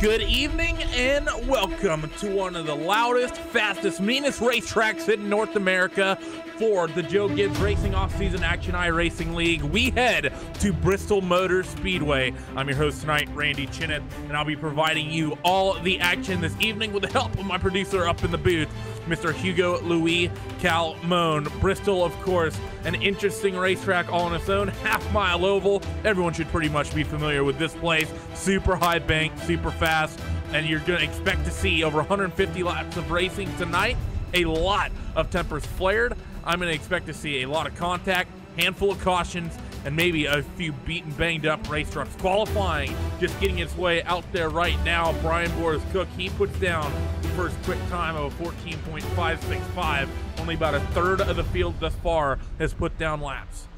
Good evening and welcome to one of the loudest, fastest, meanest racetracks in North America for the Joe Gibbs Racing Off-Season Action iRacing League. We head to Bristol Motor Speedway. I'm your host tonight, Randy Chinnett, and I'll be providing you all the action this evening with the help of my producer up in the booth, Mr. Hugo Louis Calmon. Bristol, of course, an interesting racetrack all on its own, half-mile oval. Everyone should pretty much be familiar with this place. Super high bank, super fast, and you're going to expect to see over 150 laps of racing tonight. A lot of tempers flared. I'm going to expect to see a lot of contact, handful of cautions, and maybe a few beaten, banged-up race trucks. Qualifying, just getting its way out there right now. Brian Boris Cook, he puts down the first quick time of a 14.565. Only about a third of the field thus far has put down laps.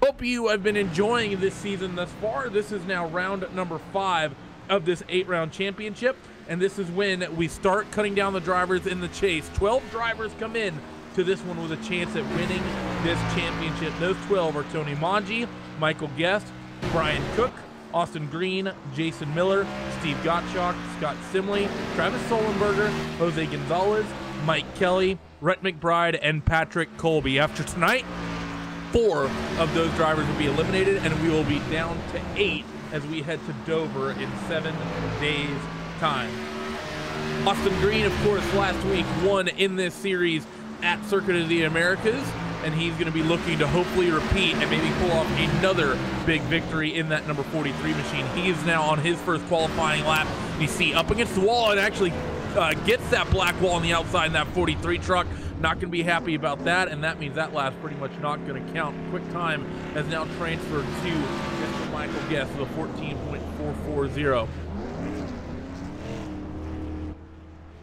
Hope you have been enjoying this season thus far. This is now round number 5 of this 8-round championship, and this is when we start cutting down the drivers in the chase. 12 drivers come in to this one with a chance at winning this championship. Those 12 are Tony Mangi, Michael Guest, Brian Cook, Austin Green, Jason Miller, Steve Gottschalk, Scott Simley, Travis Sullenberger, Jose Gonzalez, Mike Kelly, Rhett McBride, and Patrick Colby. After tonight, 4 of those drivers will be eliminated, and we will be down to 8 as we head to Dover in 7 days' time. Austin Green, of course, last week won in this series at Circuit of the Americas, and he's going to be looking to hopefully repeat and maybe pull off another big victory in that number 43 machine. He is now on his first qualifying lap. You see up against the wall and actually gets that black wall on the outside in that 43 truck. Not going to be happy about that, and that means that lap's pretty much not going to count. Quick time has now transferred to Mr. Michael Guest with a 14.440.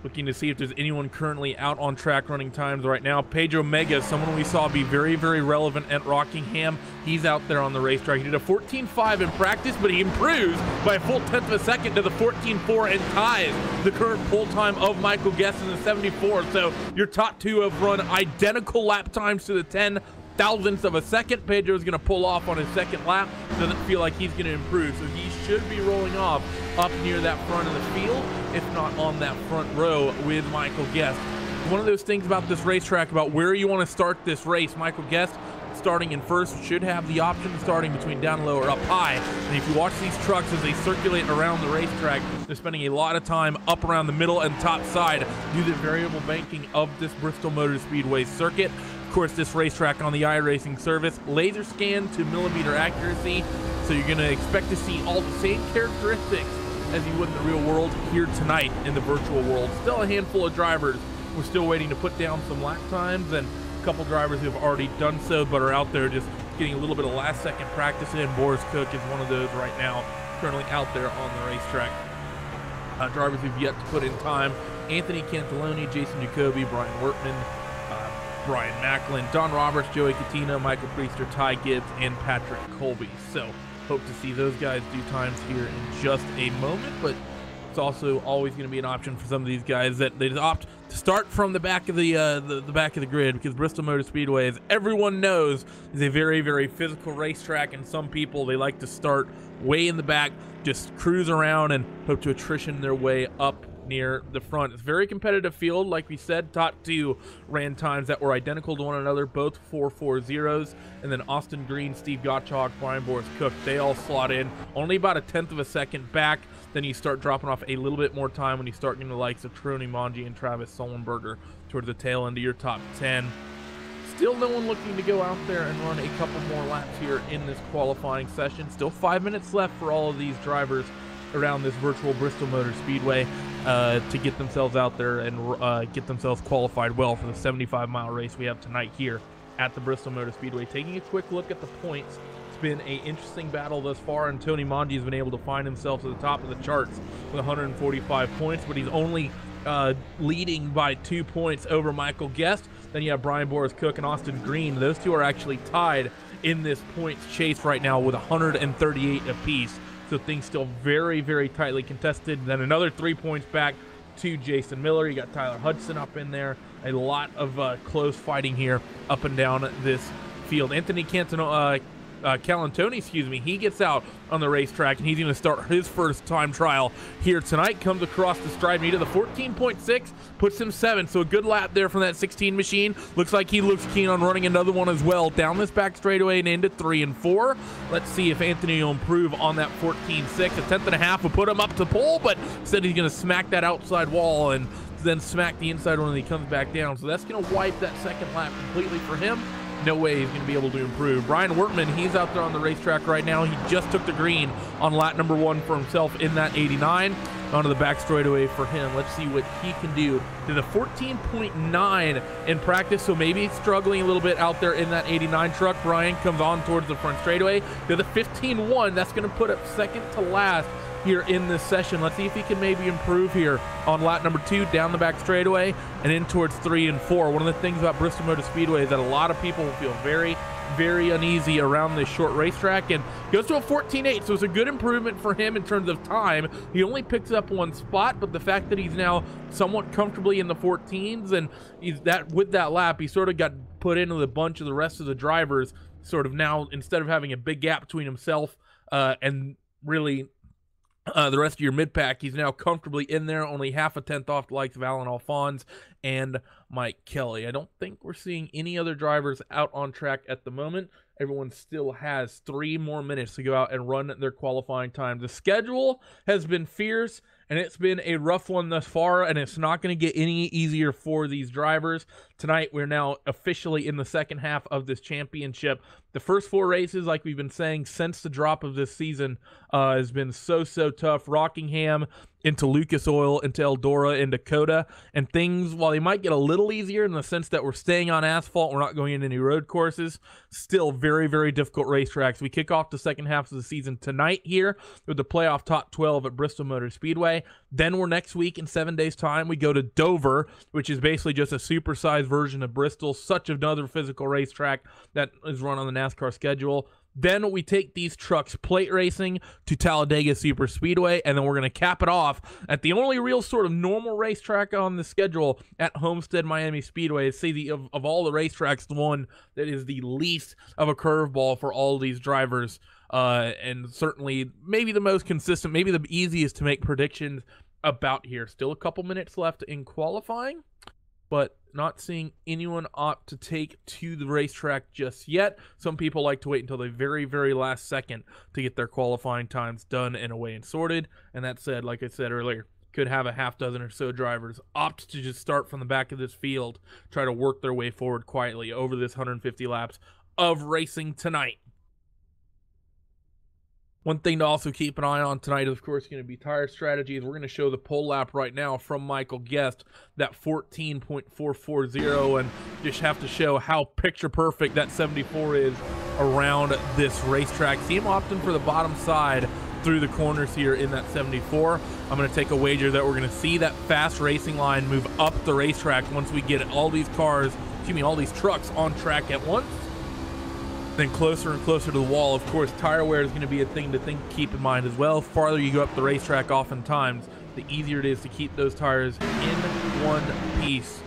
Looking to see if there's anyone currently out on track running times right now. Pedro Mega, someone we saw be very, very relevant at Rockingham. He's out there on the racetrack. He did a 14.5 in practice, but he improves by a full tenth of a second to the 14.4 and ties the current pole time of Michael Guest in the 74. So your top two have run identical lap times to the 10 thousandths of a second. Pedro's going to pull off on his second lap. Doesn't feel like he's going to improve, so he should be rolling off up near that front of the field, if not on that front row with Michael Guest. One of those things about this racetrack, about where you want to start this race, Michael Guest starting in first should have the option of starting between down low or up high. And if you watch these trucks as they circulate around the racetrack, they're spending a lot of time up around the middle and top side due to the variable banking of this Bristol Motor Speedway circuit. Of course, this racetrack on the iRacing service, laser scan to millimeter accuracy, so you're going to expect to see all the same characteristics as you would in the real world here tonight in the virtual world. Still a handful of drivers. We're still waiting to put down some lap times, and a couple drivers who have already done so but are out there just getting a little bit of last-second practice in. Boris Cook is one of those right now, currently out there on the racetrack. Drivers who've yet to put in time: Anthony Cantaloni, Jason Jacoby, Brian Wertman, Brian Macklin, Don Roberts, Joey Catino, Michael Priester, Ty Gibbs, and Patrick Colby. So hope to see those guys do times here in just a moment, but it's also always going to be an option for some of these guys that they opt to start from the back of the back of the grid, because Bristol Motor Speedway, as everyone knows, is a very, very physical racetrack, and some people, they like to start way in the back, just cruise around and hope to attrition their way up near the front. It's a very competitive field. Like we said, top 2 ran times that were identical to one another, both 4.40s, and then Austin Green, Steve Gottschalk, Brian Boris Cook, they all slot in only about a tenth of a second back. Then you start dropping off a little bit more time when you start getting the likes of Tony Mangi and Travis Sullenberger towards the tail end of your top 10. Still no one looking to go out there and run a couple more laps here in this qualifying session. Still 5 minutes left for all of these drivers around this virtual Bristol Motor Speedway to get themselves out there and get themselves qualified well for the 75-mile race we have tonight here at the Bristol Motor Speedway. Taking a quick look at the points, it's been an interesting battle thus far, and Tony Mangi has been able to find himself at the top of the charts with 145 points, but he's only leading by 2 points over Michael Guest. Then you have Brian Boris Cook and Austin Green. Those two are actually tied in this points chase right now with 138 apiece. So things still very, very tightly contested. Then another 3 points back to Jason Miller. You got Tyler Hudson up in there. A lot of close fighting here up and down this field. Anthony Calantoni, excuse me, he gets out on the racetrack, and he's going to start his first time trial here tonight. Comes across the stride meter. The 14.6 puts him 7th, so a good lap there from that 16 machine. Looks like he looks keen on running another one as well down this back straightaway and into 3 and 4. Let's see if Anthony will improve on that 14.6. A 10.5 will put him up to pole, but instead he's going to smack that outside wall and then smack the inside one when he comes back down. So that's going to wipe that second lap completely for him. No way he's going to be able to improve. Brian Wertman, he's out there on the racetrack right now. He just took the green on lap number 1 for himself in that 89. Onto the back straightaway for him. Let's see what he can do. Did a 14.9 in practice, so maybe struggling a little bit out there in that 89 truck. Brian comes on towards the front straightaway. Did a 15.1. That's going to put up second to last here in this session. Let's see if he can maybe improve here on lap number 2 down the back straightaway and in towards 3 and 4. One of the things about Bristol Motor Speedway is that a lot of people will feel very uneasy around this short racetrack, and goes to a 14.8, so it's a good improvement for him in terms of time. He only picks up 1 spot, but the fact that he's now somewhat comfortably in the 14s, and with that lap, he sort of got put into the bunch of the rest of the drivers, sort of now, instead of having a big gap between himself and really the rest of your mid-pack, he's now comfortably in there, only half a tenth off the likes of Alan Alphonse and Mike Kelly. I don't think we're seeing any other drivers out on track at the moment. Everyone still has 3 more minutes to go out and run their qualifying time. The schedule has been fierce, and it's been a rough one thus far, and it's not going to get any easier for these drivers. Tonight, we're now officially in the second half of this championship. The first 4 races, like we've been saying since the drop of this season, has been so tough. Rockingham into Lucas Oil, into Eldora, in Dakota, and things, while they might get a little easier in the sense that we're staying on asphalt, we're not going into any road courses, still very difficult racetracks. We kick off the second half of the season tonight here with the playoff top 12 at Bristol Motor Speedway. Then we're next week in 7 days' time, we go to Dover, which is basically just a supersized version of Bristol, such another physical racetrack that is run on the NASCAR schedule. Then we take these trucks plate racing to Talladega Super Speedway, and then we're going to cap it off at the only real sort of normal racetrack on the schedule at Homestead Miami Speedway. It's of all the racetracks, the one that is the least of a curveball for all these drivers, and certainly maybe the most consistent, maybe the easiest to make predictions about here. Still a couple minutes left in qualifying, but not seeing anyone opt to take to the racetrack just yet. Some people like to wait until the very last second to get their qualifying times done and away and sorted. And that said, like I said earlier, could have a half dozen or so drivers opt to just start from the back of this field, try to work their way forward quietly over this 150 laps of racing tonight. One thing to also keep an eye on tonight is, of course, going to be tire strategies. We're going to show the pole lap right now from Michael Guest, that 14.440, and just have to show how picture perfect that 74 is around this racetrack. See him opting for the bottom side through the corners here in that 74. I'm going to take a wager that we're going to see that fast racing line move up the racetrack once we get all these trucks on track at once. Then closer and closer to the wall. Of course, tire wear is going to be a thing to keep in mind as well. The farther you go up the racetrack, oftentimes, the easier it is to keep those tires in one piece.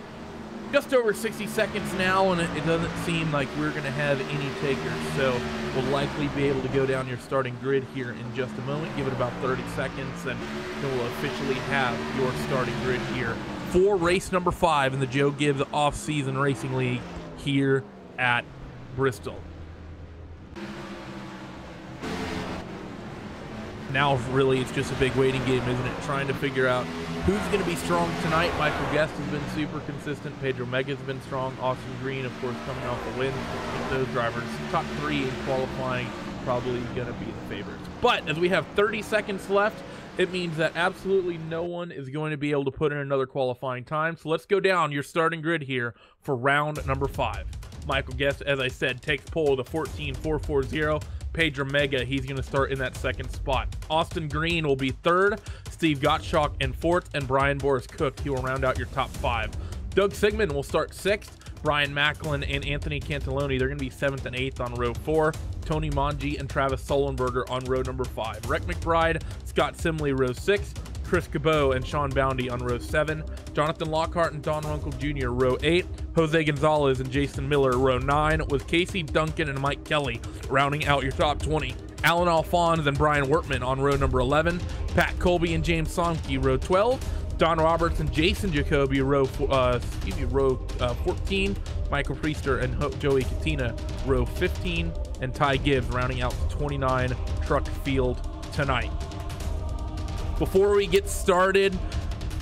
Just over 60 seconds now, and it doesn't seem like we're going to have any takers. So we'll likely be able to go down your starting grid here in just a moment. Give it about 30 seconds, and then we'll officially have your starting grid here for race number 5 in the Joe Gibbs Off-Season Racing League here at Bristol. Now, really, it's just a big waiting game, isn't it? Trying to figure out who's going to be strong tonight. Michael Guest has been super consistent. Pedro Mega's been strong. Austin Green, of course, coming off the win. Those drivers, top 3 in qualifying, probably going to be the favorites. But as we have 30 seconds left, it means that absolutely no one is going to be able to put in another qualifying time. So let's go down your starting grid here for round number 5. Michael Guest, as I said, takes pole with a 14.440. Pedro Mega, he's going to start in that second spot. Austin Green will be 3rd, Steve Gottschalk in 4th, and Brian Boris Cook, he will round out your top 5. Doug Sigmund will start 6th. Brian Macklin and Anthony Cantaloni, they're going to be 7th and 8th on row 4. Tony Mongi and Travis Sullenberger on row number 5. Rick McBride, Scott Simley, row 6. Chris Cabot and Sean Boundy on row 7, Jonathan Lockhart and Don Runkle Jr. row 8, Jose Gonzalez and Jason Miller row 9, with Casey Duncan and Mike Kelly rounding out your top 20. Alan Alphonse and Brian Wertman on row number 11, Pat Colby and James Sonke row 12, Don Roberts and Jason Jacoby row 14, Michael Priester and Joey Katina row 15, and Ty Gibbs rounding out the 29 truck field tonight. Before we get started,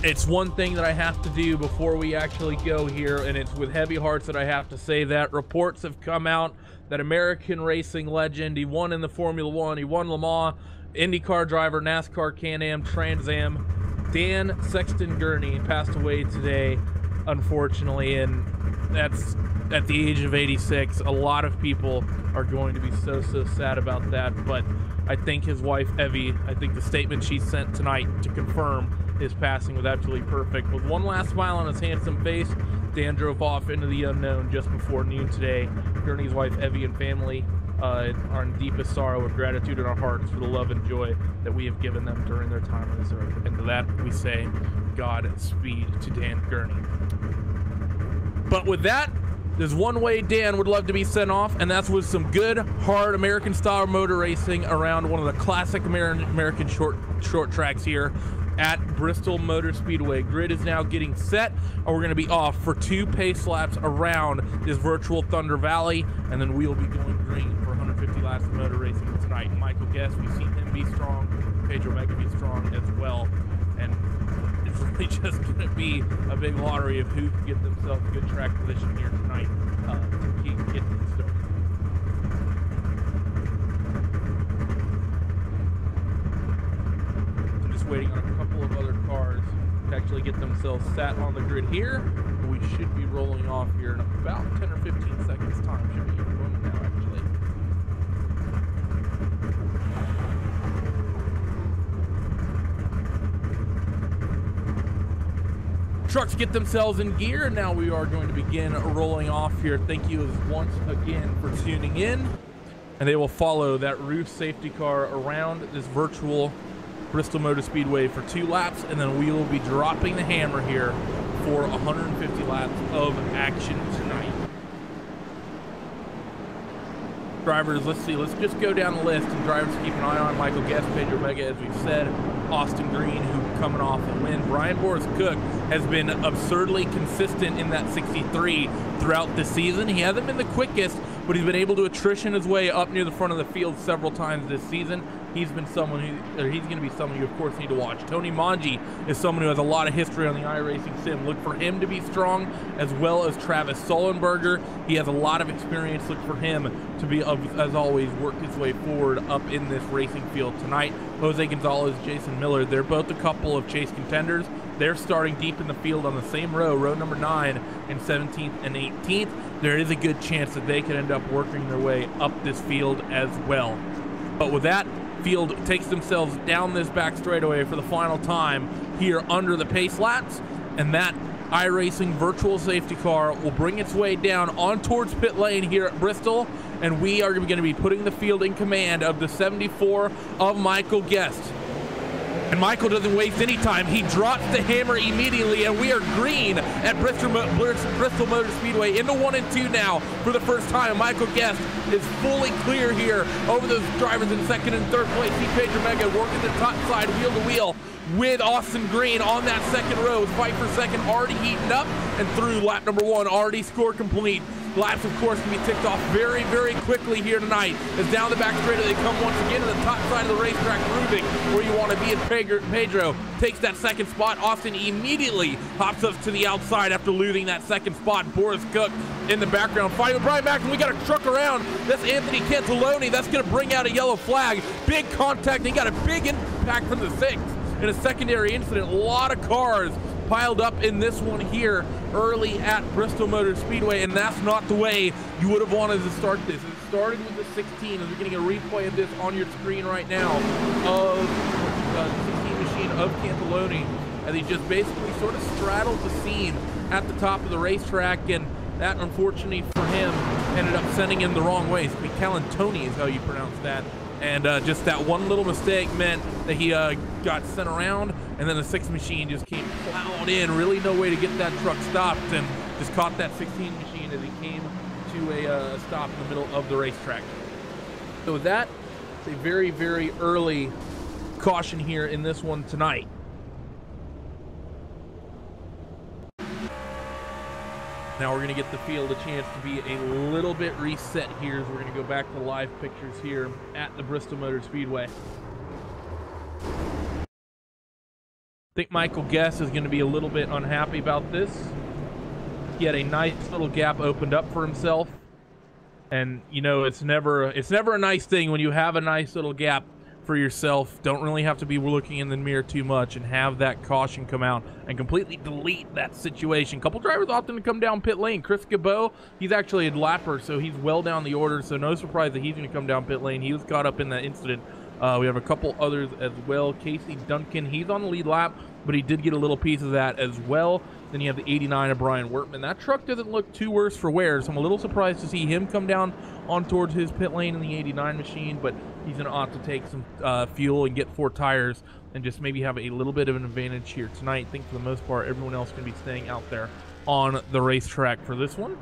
it's one thing that I have to do before we actually go here, and it's with heavy hearts that I have to say that reports have come out that American racing legend, he won in the Formula One, he won Le Mans, IndyCar driver, NASCAR Can-Am, Trans Am, Dan Sexton Gurney passed away today, unfortunately, and that's at the age of 86. A lot of people are going to be so sad about that, but I think his wife Evie, I think the statement she sent tonight to confirm his passing was absolutely perfect. With one last smile on his handsome face, Dan drove off into the unknown just before noon today. Gurney's wife Evie and family are in deepest sorrow with gratitude in our hearts for the love and joy that we have given them during their time on this earth. And to that we say, Godspeed to Dan Gurney. But with that, there's one way Dan would love to be sent off, and that's with some good, hard American-style motor racing around one of the classic American short tracks here at Bristol Motor Speedway. Grid is now getting set, and we're going to be off for 2 pace laps around this virtual Thunder Valley, and then we'll be going green for 150 laps of motor racing tonight. Michael Guest, we've seen him be strong, Pedro Mega be strong as well, and it's really just going to be a big lottery of who can get themselves a good track position here tonight to keep getting things started. I'm just waiting on a couple of other cars to actually get themselves sat on the grid here. We should be rolling off here in about 10 or 15 seconds time. Should be going now, actually. Trucks get themselves in gear, and now we are going to begin rolling off here. Thank you once again for tuning in, and they will follow that roof safety car around this virtual Bristol Motor Speedway for 2 laps, and then we will be dropping the hammer here for 150 laps of action tonight. Drivers, let's see, let's just go down the list, and drivers keep an eye on Michael Guest, Pedro Mega, as we've said, Austin Green, who coming off a win. Brian Boris Cook has been absurdly consistent in that 63 throughout the season. He hasn't been the quickest, but he's been able to attrition his way up near the front of the field several times this season. He's been someone who, or he's going to be someone you of course need to watch. Tony Manji is someone who has a lot of history on the iRacing sim. Look for him to be strong, as well as Travis Sullenberger. He has a lot of experience. Look for him to be, as always, work his way forward up in this racing field tonight. Jose Gonzalez, Jason Miller, they're both a couple of chase contenders. They're starting deep in the field on the same row number 9 and 17th and 18th. There is a good chance that they could end up working their way up this field as well. But with that, field takes themselves down this back straightaway for the final time here under the pace laps, and that iRacing virtual safety car will bring its way down on towards pit lane here at Bristol, and we are going to be putting the field in command of the 74 of Michael Guest. And Michael doesn't waste any time. He drops the hammer immediately, and we are green at Bristol Motor Speedway into 1 and 2 now for the first time. Michael Guest is fully clear here over those drivers in 2nd and 3rd place. See Pedro Mega working the top side wheel to wheel with Austin Green on that 2nd row. Fight for 2nd already heating up, and through lap number 1 already score complete. Laps, of course, can be ticked off very, very quickly here tonight. As down the back straight, they come once again to the top side of the racetrack, proving where you want to be. As Pedro takes that 2nd spot, Austin immediately hops up to the outside after losing that 2nd spot. Boris Cook in the background, fighting with Brian Mack, and we got a truck around. That's Anthony Cantaloni. That's going to bring out a yellow flag. Big contact, and he got a big impact from the 6th in a secondary incident. A lot of cars piled up in this one here early at Bristol Motor Speedway, and that's not the way you would have wanted to start this. It started with the 16, as we're getting a replay of this on your screen right now of the 16 machine of Cantaloni, as he just basically sort of straddled the scene at the top of the racetrack, and that, unfortunately for him, ended up sending him the wrong way. Calantoni is how you pronounce that. And just that one little mistake meant that he got sent around, and then the 6 machine just came plowed in. Really no way to get that truck stopped, and just caught that 16 machine as he came to a stop in the middle of the racetrack. So that is a very, very early caution here in this one tonight. Now we're going to get the field a chance to be a little bit reset here as we're going to go back to live pictures here at the Bristol Motor Speedway. I think Michael Guest is going to be a little bit unhappy about this. He had a nice little gap opened up for himself. And, you know, it's never a nice thing when you have a nice little gap for yourself. Don't really have to be looking in the mirror too much and have that caution come out and completely delete that situation. A couple drivers often come down pit lane. Chris Gibbs, he's actually a lapper, so he's well down the order, so no surprise that he's going to come down pit lane. He was caught up in that incident. We have a couple others as well. Casey Duncan, he's on the lead lap, but he did get a little piece of that as well. Then you have the 89 of Brian Wertman. That truck doesn't look too worse for wear, so I'm a little surprised to see him come down on towards his pit lane in the 89 machine, but he's going to opt to take some fuel and get 4 tires and just maybe have a little bit of an advantage here tonight. I think for the most part, everyone else can be staying out there on the racetrack for this one.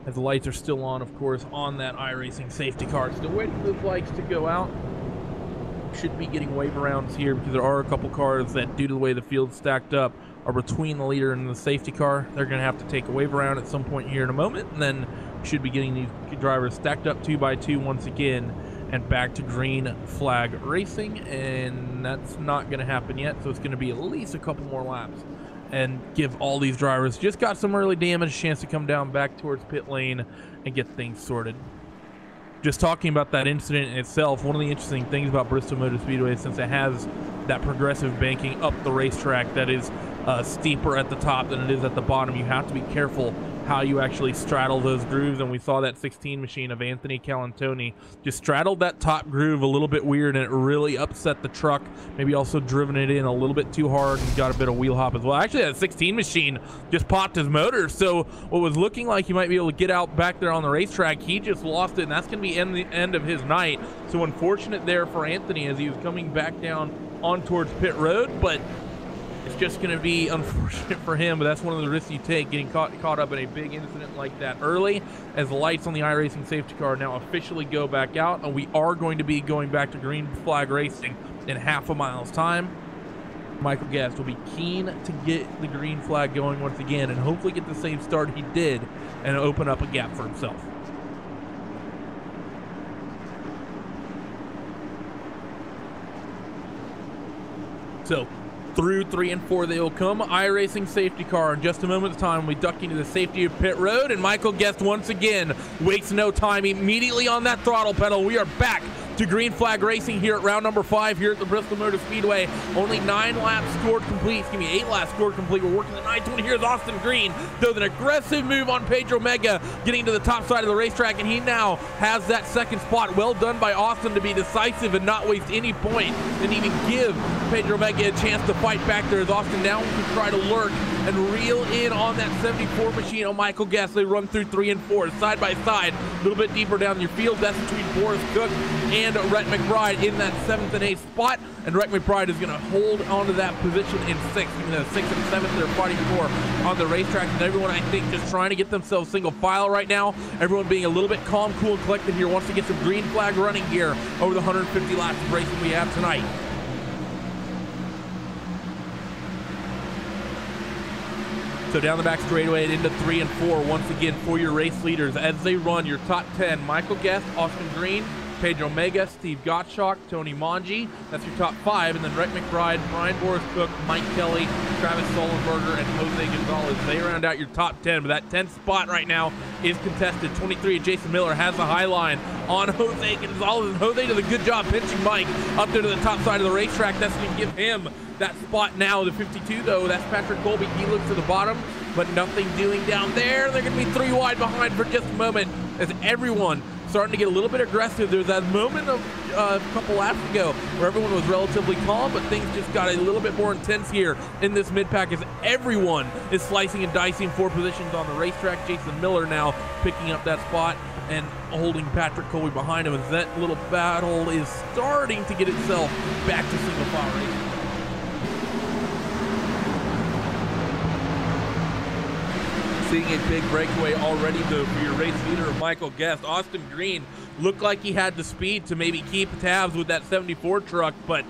As the lights are still on, of course, on that iRacing safety car. Still waiting for those lights to go out. Should be getting wave arounds here because there are a couple cars that, due to the way the field's stacked up, are between the leader and the safety car. They're going to have to take a wave around at some point here in a moment, and then should be getting these drivers stacked up 2 by 2 once again and back to green flag racing, and that's not going to happen yet, so it's going to be at least a couple more laps and give all these drivers just got some early damage a chance to come down back towards pit lane and get things sorted. Just talking about that incident in itself, one of the interesting things about Bristol Motor Speedway, since it has that progressive banking up the racetrack that is steeper at the top than it is at the bottom, you have to be careful how you actually straddle those grooves, and we saw that 16 machine of Anthony Calantoni just straddled that top groove a little bit weird, and it really upset the truck, maybe also driven it in a little bit too hard and got a bit of wheel hop as well. Actually, that 16 machine just popped his motor, so what was looking like he might be able to get out back there on the racetrack, he just lost it, and that's going to be the end of his night. So unfortunate there for Anthony as he was coming back down on towards pit road, but it's just going to be unfortunate for him, but that's one of the risks you take, getting caught up in a big incident like that early, as the lights on the iRacing safety car now officially go back out, and we are going to be going back to green flag racing in half a mile's time. Michael Guest will be keen to get the green flag going once again and hopefully get the same start he did and open up a gap for himself. So through 3 and 4 they will come. iRacing safety car in just a moment's time. We duck into the safety of pit road, and Michael Guest once again wastes no time immediately on that throttle pedal. We are back to green flag racing here at round number 5 here at the Bristol Motor Speedway. Only 9 laps scored complete. 8 laps scored complete. We're working the 9th one. Here's Austin Green. Does an aggressive move on Pedro Mega, getting to the top side of the racetrack, and he now has that second spot. Well done by Austin to be decisive and not waste any point, and even give Pedro Mega a chance to fight back there as Austin now can try to lurk and reel in on that 74 machine on Michael Guest. They run through 3 and 4 side by side, a little bit deeper down your field. That's between Boris Cook and Rhett McBride in that 7th and 8th spot, and Rhett McBride is going to hold onto that position in 6th, even though 6th and 7th they're fighting for on the racetrack, and everyone I think just trying to get themselves single file right now. Everyone being a little bit calm, cool, and collected here, wants to get some green flag running here over the 150 laps of racing we have tonight. So down the back straightaway and into 3 and 4 once again for your race leaders as they run your top 10. Michael Guest, Austin Green, Pedro Mega, Steve Gottschalk, Tony Mongi. That's your top 5. And then Rhett McBride, Brian Boris Cook, Mike Kelly, Travis Sullenberger, and Jose Gonzalez. They round out your top 10. But that 10th spot right now is contested. 23, Jason Miller has the high line on Jose Gonzalez. And Jose does a good job pinching Mike up there to the top side of the racetrack. That's going to give him that spot now. The 52, though, that's Patrick Colby. He looks to the bottom, but nothing doing down there. They're going to be 3 wide behind for just a moment as everyone starting to get a little bit aggressive. There's that moment of a couple laps ago where everyone was relatively calm, but things just got a little bit more intense here in this mid-pack as everyone is slicing and dicing for positions on the racetrack. Jason Miller now picking up that spot. and holding Patrick Colby behind him as that little battle is starting to get itself back to single file racing. Seeing a big breakaway already though for your race leader, Michael Guest. Austin Green looked like he had the speed to maybe keep tabs with that 74 truck, but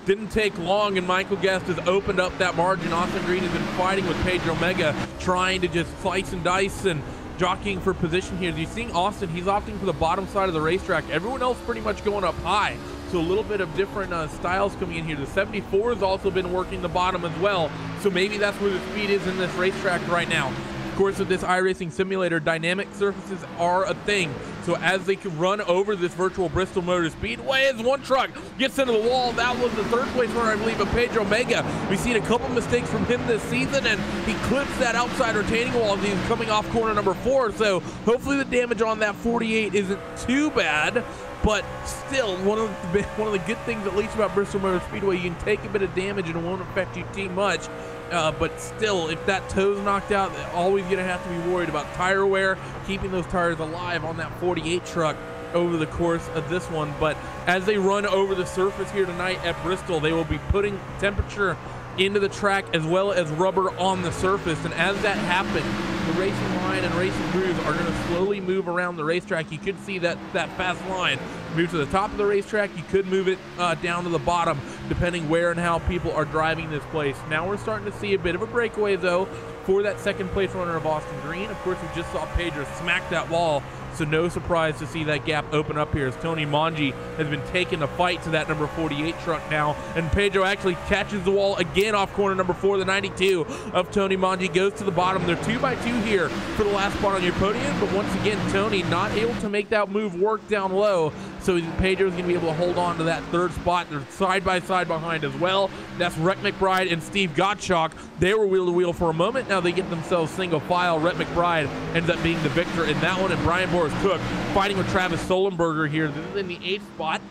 didn't take long, and Michael Guest has opened up that margin. Austin Green has been fighting with Pedro Mega, trying to just slice and dice and jockeying for position here. As you're seeing Austin, he's opting for the bottom side of the racetrack. Everyone else pretty much going up high. So a little bit of different styles coming in here. The 74 has also been working the bottom as well. So maybe that's where the speed is in this racetrack right now. Of course, with this iRacing simulator, dynamic surfaces are a thing. So as they can run over this virtual Bristol Motor Speedway, as one truck gets into the wall, that was the third place runner, I believe, of Pedro Mega. We've seen a couple mistakes from him this season, and he clips that outside retaining wall as he's coming off corner number 4. So hopefully the damage on that 48 isn't too bad. But still, one of the good things, at least about Bristol Motor Speedway, you can take a bit of damage and it won't affect you too much. But still, if that toe's knocked out, always going to have to be worried about tire wear, keeping those tires alive on that 48 truck over the course of this one. But as they run over the surface here tonight at Bristol, they will be putting temperature into the track as well as rubber on the surface. And as that happens, the racing line and racing crews are going to slowly move around the racetrack. You could see that fast line move to the top of the racetrack. You could move it down to the bottom, depending where and how people are driving this place. Now we're starting to see a bit of a breakaway, though, for that second place runner of Austin Green. Of course, we just saw Pedro smack that wall, so no surprise to see that gap open up here as Tony Mangi has been taking the fight to that number 48 truck now, and Pedro actually catches the wall again off corner number 4. The 92 of Tony Mangi goes to the bottom. They're 2x2 here for the last spot on your podium, but once again, Tony not able to make that move work down low, so Pedro's going to be able to hold on to that third spot. They're side by side behind as well. That's Rhett McBride and Steve Gottschalk. They were wheel to wheel for a moment. Now they get themselves single file. Rhett McBride ends up being the victor in that one, and Brian Boris Cook fighting with Travis Solenberger here. This is in the 8th spot.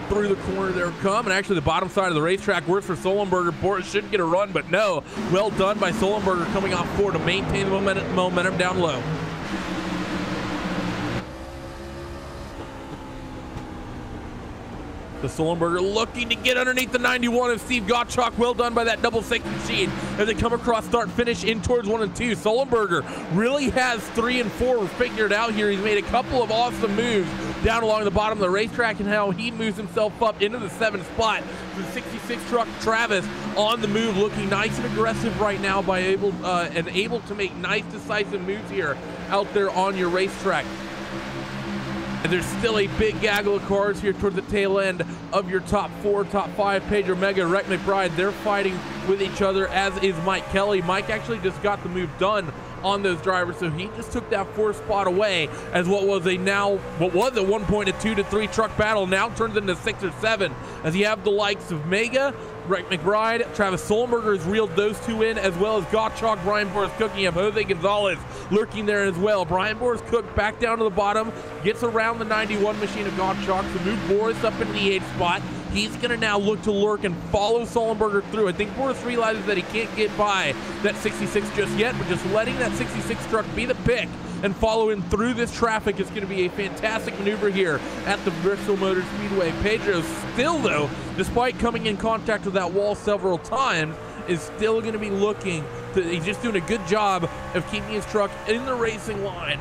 Through the corner there come, and actually the bottom side of the racetrack works for Solenberger. Boris should get a run, but no. Well done by Solenberger coming off 4 to maintain the momentum down low. The Solenberger looking to get underneath the 91 of Steve Gottschalk. Well done by that double 6 machine as they come across start finish in towards 1 and 2. Solenberger really has 3 and 4 figured out here. He's made a couple of awesome moves down along the bottom of the racetrack, and how he moves himself up into the 7th spot. The 66 truck Travis on the move, looking nice and aggressive right now by able to make nice decisive moves here out there on your racetrack. And there's still a big gaggle of cars here toward the tail end of your top 4, top 5. Pedro Mega, Rhett McBride, they're fighting with each other, as is Mike Kelly. Mike actually just got the move done on those drivers, so he just took that 4th spot away, as what was at one point a 2 to 3 truck battle now turns into 6 or 7, as you have the likes of Mega, Rhett McBride, Travis Solenberger has reeled those 2 in, as well as Gottschalk, Brian Boris Cook. You have Jose Gonzalez lurking there as well. Brian Boris Cook back down to the bottom, gets around the 91 machine of Gottschalk to move Boris up into the 8th spot. He's going to now look to lurk and follow Solenberger through. I think Boris realizes that he can't get by that 66 just yet, but just letting that 66 truck be the pick and follow him through this traffic is going to be a fantastic maneuver here at the Bristol Motor Speedway. Pedro still, though, despite coming in contact with that wall several times, is still going to be looking to, he's just doing a good job of keeping his truck in the racing line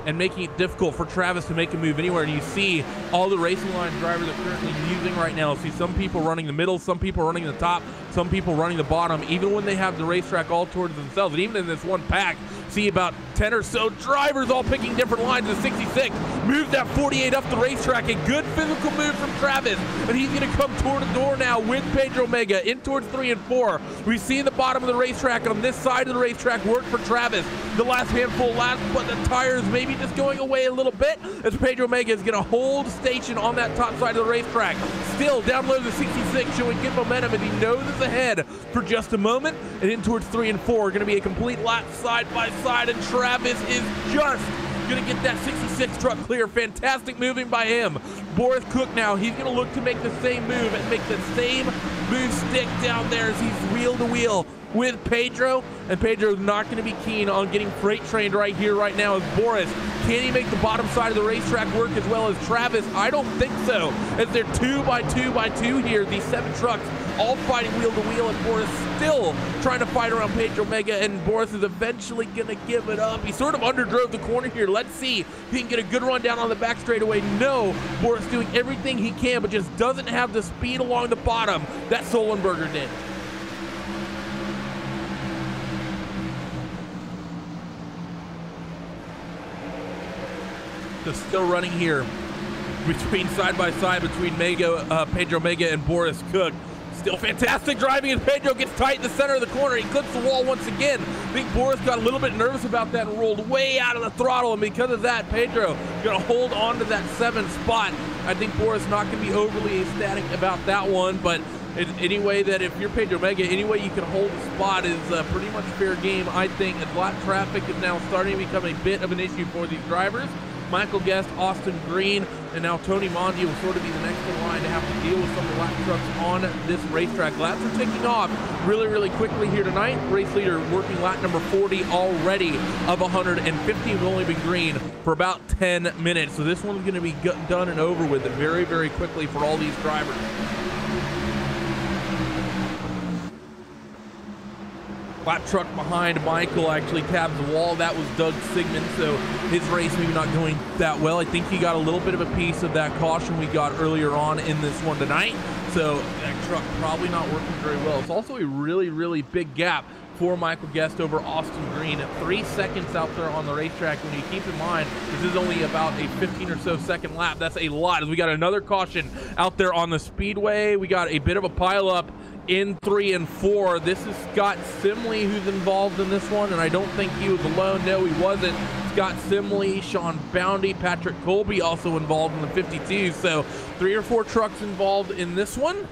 and making it difficult for Travis to make a move anywhere. And you see all the racing line drivers are currently using right now. See some people running the middle, some people running the top, some people running the bottom, even when they have the racetrack all towards themselves. And even in this one pack, see about 10 or so drivers all picking different lines. The 66 moves that 48 up the racetrack. A good physical move from Travis, and he's going to come toward the door now with Pedro Mega in towards 3 and 4. We see the bottom of the racetrack on this side of the racetrack work for Travis. The last handful laps, but the tires maybe just going away a little bit as Pedro Mega is going to hold station on that top side of the racetrack. Still down low the 66, showing good momentum, and he knows it's ahead for just a moment. And in towards 3 and 4, going to be a complete lap side by side, and Travis is just going to get that 66 truck clear. Fantastic moving by him. Boris Cook now, he's going to look to make the same move and make the same move stick down there as he's wheel to wheel with Pedro, and Pedro's not going to be keen on getting freight trained right here, right now. As Boris, can he make the bottom side of the racetrack work as well as Travis? I don't think so, as they're 2 by 2 by 2 here. These 7 trucks all fighting wheel to wheel, and Boris still trying to fight around Pedro Mega, and Boris is eventually going to give it up. He sort of underdrove the corner here. Let's see if he can get a good run down on the back straightaway. No, Boris doing everything he can, but just doesn't have the speed along the bottom that Sullenberger did. So still running here between side by side between Pedro Mega and Boris Cook. Still fantastic driving as Pedro gets tight in the center of the corner. He clips the wall once again. I think Boris got a little bit nervous about that and rolled way out of the throttle, and because of that, Pedro gonna hold on to that 7th spot. I think Boris not gonna be overly ecstatic about that one, but anyway, that if you're Pedro Mega, any way you can hold a spot is pretty much fair game, I think, as lap traffic is now starting to become a bit of an issue for these drivers. Michael Guest, Austin Green, and now Tony Mondi will sort of be the next in line to have to deal with some of the lap trucks on this racetrack. Laps are ticking off really, really quickly here tonight. Race leader working lap number 40 already of 150. We've only been green for about 10 minutes. So this one's going to be done and over with very, very quickly for all these drivers. Lap truck behind Michael actually tabbed the wall. That was Doug Sigmund, so his race maybe not going that well. I think he got a little bit of a piece of that caution we got earlier on in this one tonight, so that truck probably not working very well. It's also a really, really big gap for Michael Guest over Austin Green at 3 seconds out there on the racetrack. When you keep in mind this is only about a 15 or so second lap, that's a lot. As we got another caution out there on the speedway, we got a bit of a pile up in 3 and 4. This is Scott Simley who's involved in this one, and I don't think he was alone. No, he wasn't. Scott Simley, Sean Boundy, Patrick Colby also involved in the 52. So 3 or 4 trucks involved in this one.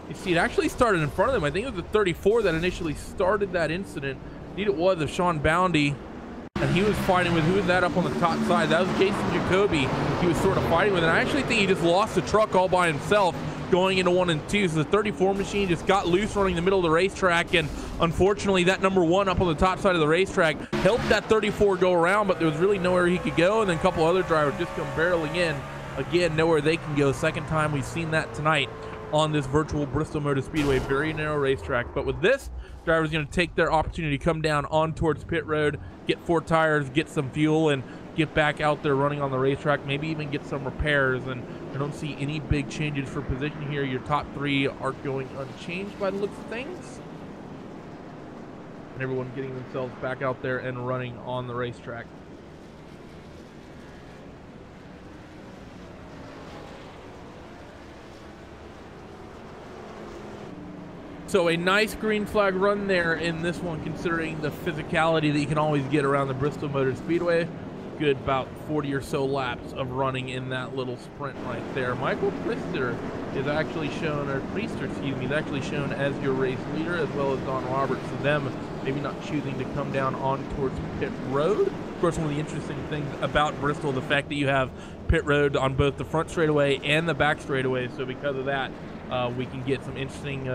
You see, it actually started in front of them. I think it was the 34 that initially started that incident. Indeed, it was of Sean Boundy, and he was fighting with, who was that up on the top side? That was Jason Jacoby. He was sort of fighting with, and I actually think he just lost the truck all by himself going into 1 and 2. So the 34 machine just got loose running the middle of the racetrack, and unfortunately that number 1 up on the top side of the racetrack helped that 34 go around, but there was really nowhere he could go, and then a couple other drivers just come barreling in. Again, nowhere they can go. Second time we've seen that tonight on this virtual Bristol Motor Speedway. Very narrow racetrack, but with this, drivers going to take their opportunity to come down on towards pit road, get 4 tires, get some fuel, and get back out there running on the racetrack, maybe even get some repairs. And I don't see any big changes for position here. Your top 3 are going unchanged by the looks of things, and everyone getting themselves back out there and running on the racetrack. So a nice green flag run there in this one, considering the physicality that you can always get around the Bristol Motor Speedway. Good about 40 or so laps of running in that little sprint right there. Michael Priester is actually shown, or Priester, excuse me, is actually shown as your race leader, as well as Don Roberts. So them maybe not choosing to come down on towards pit road. Of course, one of the interesting things about Bristol, the fact that you have pit road on both the front straightaway and the back straightaway. So because of that, we can get some interesting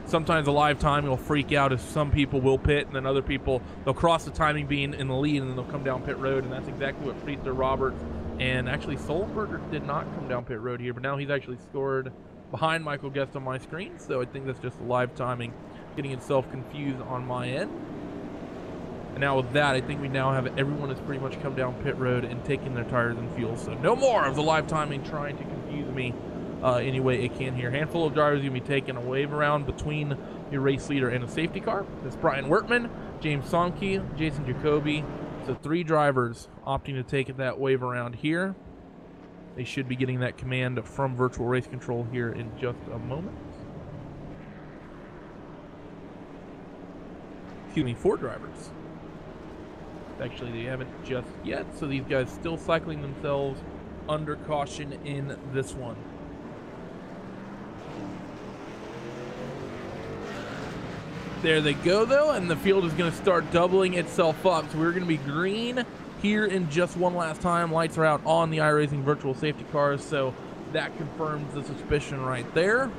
sometimes a live timing will freak out as some people will pit, and then other people, they'll cross the timing being in the lead, and then they'll come down pit road, and that's exactly what Priester, Roberts, and actually Sullenberger did not come down pit road here, but now he's actually scored behind Michael Guest on my screen, so I think that's just live timing getting itself confused on my end. And now with that, I think we now have everyone has pretty much come down pit road and taken their tires and fuel, so no more of the live timing trying to confuse me any way it can here. Handful of drivers going to be taking a wave around between your race leader and a safety car. That's Brian Wertman, James Sonke, Jason Jacoby. So 3 drivers opting to take that wave around here. They should be getting that command from virtual race control here in just a moment. Excuse me, 4 drivers. Actually, they haven't just yet, so these guys still cycling themselves under caution in this one. There they go, though, and the field is going to start doubling itself up. So we're going to be green here in just one last time. Lights are out on the iRacing virtual safety cars, so that confirms the suspicion right there.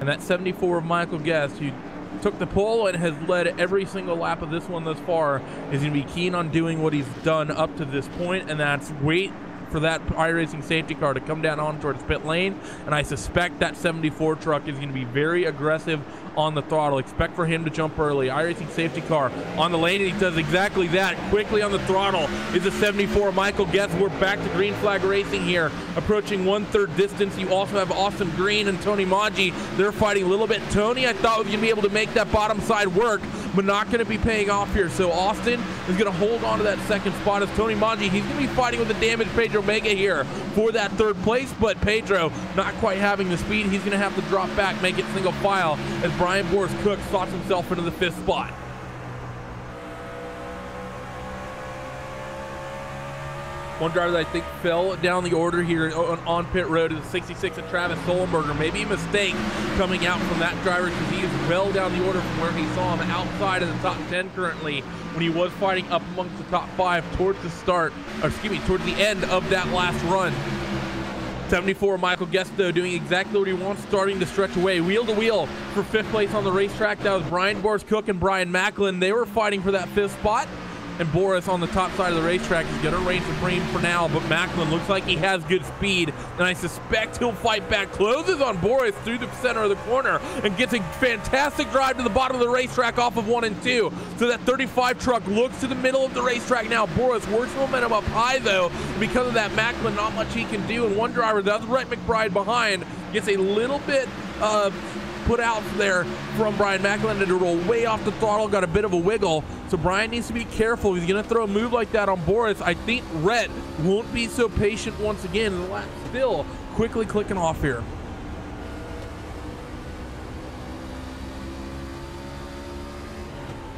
And that 74 of Michael Guest, who took the pole and has led every single lap of this one thus far, is going to be keen on doing what he's done up to this point, and that's wait for that iRacing safety car to come down on towards pit lane. And I suspect that 74 truck is going to be very aggressive on the throttle. Expect for him to jump early. iRacing safety car on the lane, and he does exactly that. Quickly on the throttle is a 74 Michael Guest. We're back to green flag racing here, approaching 1/3 distance. You also have Austin Green and Tony Maggi. They're fighting a little bit. Tony, I thought was going to be able to make that bottom side work, but not going to be paying off here. So Austin is going to hold on to that second spot as Tony Maggi. He's going to be fighting with the damaged Pedro Mega here for that 3rd place, but Pedro not quite having the speed. He's going to have to drop back, make it single file as Brian Boris Cook slots himself into the 5th spot. One driver that I think fell down the order here on pit road is the 66 of Travis Sullenberger. Maybe a mistake coming out from that driver because he is well down the order from where he saw him outside of the top 10 currently when he was fighting up amongst the top 5 towards the start, or excuse me, towards the end of that last run. 74 Michael Guest, though, doing exactly what he wants, starting to stretch away. Wheel to wheel for 5th place on the racetrack. That was Brian Boris Cook and Brian Macklin. They were fighting for that 5th spot. And Boris on the top side of the racetrack is going to reign supreme for now, but Macklin looks like he has good speed, and I suspect he'll fight back. Closes on Boris through the center of the corner and gets a fantastic drive to the bottom of the racetrack off of 1 and 2. So that 35 truck looks to the middle of the racetrack now. Boris works momentum up high, though. Because of that, Macklin, not much he can do, and one driver, that's Rhett McBride behind, gets a little bit put out there from Brian Macklin to roll way off the throttle, got a bit of a wiggle. So Brian needs to be careful. He's going to throw a move like that on Boris. I think Rhett won't be so patient once again. The lap still quickly clicking off here.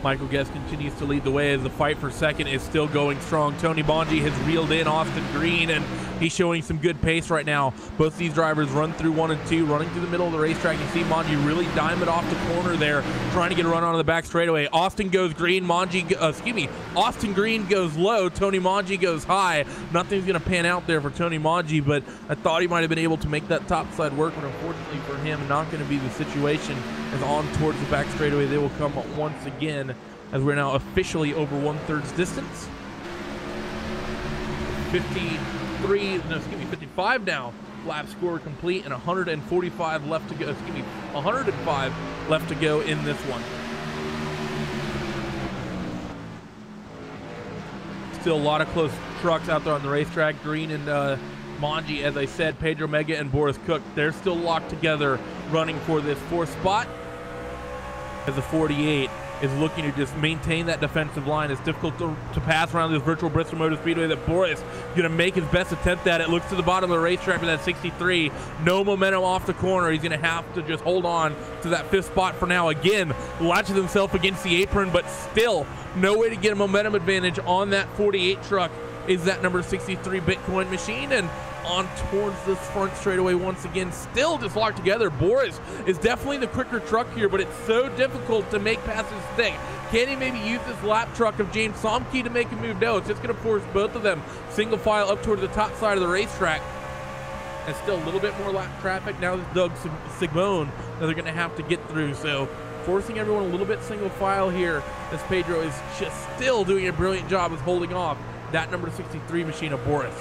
Michael Guest continues to lead the way as the fight for second is still going strong. Tony Maggi has reeled in Austin Green, and he's showing some good pace right now. Both these drivers run through 1 and 2, running through the middle of the racetrack. You see Maggi really dime it off the corner there, trying to get a run onto the back straightaway. Austin goes green, Austin Green goes low, Tony Maggi goes high. Nothing's going to pan out there for Tony Maggi, but I thought he might have been able to make that top side work, but unfortunately for him, not going to be the situation. As on towards the back straightaway, they will come once again, as we're now officially over 1/3 distance. 55 now. Lap score complete and 145 left to go. 105 left to go in this one. Still a lot of close trucks out there on the racetrack. Green and Maggi, as I said, Pedro Mega and Boris Cook, they're still locked together running for this 4th spot. As the 48 is looking to just maintain that defensive line. It's difficult to pass around this virtual Bristol Motor Speedway that Boris is going to make his best attempt at it. Looks to the bottom of the racetrack for that 63. No momentum off the corner. He's going to have to just hold on to that 5th spot for now. Again, latches himself against the apron, but still no way to get a momentum advantage on that 48 truck is that number 63 Bitcoin machine. And on towards this front straightaway once again, still just locked together. Boris is definitely the quicker truck here, but it's so difficult to make passes stick. Can he maybe use this lap truck of James Somke to make a move? No, it's just going to force both of them single file up towards the top side of the racetrack. And still a little bit more lap traffic. Now there's Doug Sigmone that they're going to have to get through. So forcing everyone a little bit single file here, as Pedro is just still doing a brilliant job of holding off that number 63 machine of Boris.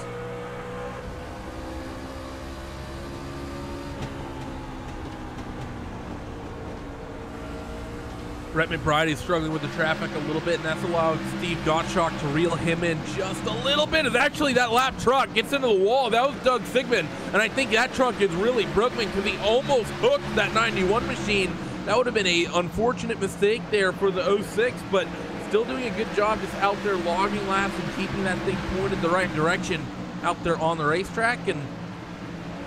Rhett McBride is struggling with the traffic a little bit, and that's allowed Steve Gottschalk to reel him in just a little bit. As actually that lap truck gets into the wall. That was Doug Sigmund, and I think that truck is really broken because he almost hooked that 91 machine. That would have been an unfortunate mistake there for the 06, but still doing a good job just out there logging laps and keeping that thing pointed the right direction out there on the racetrack. And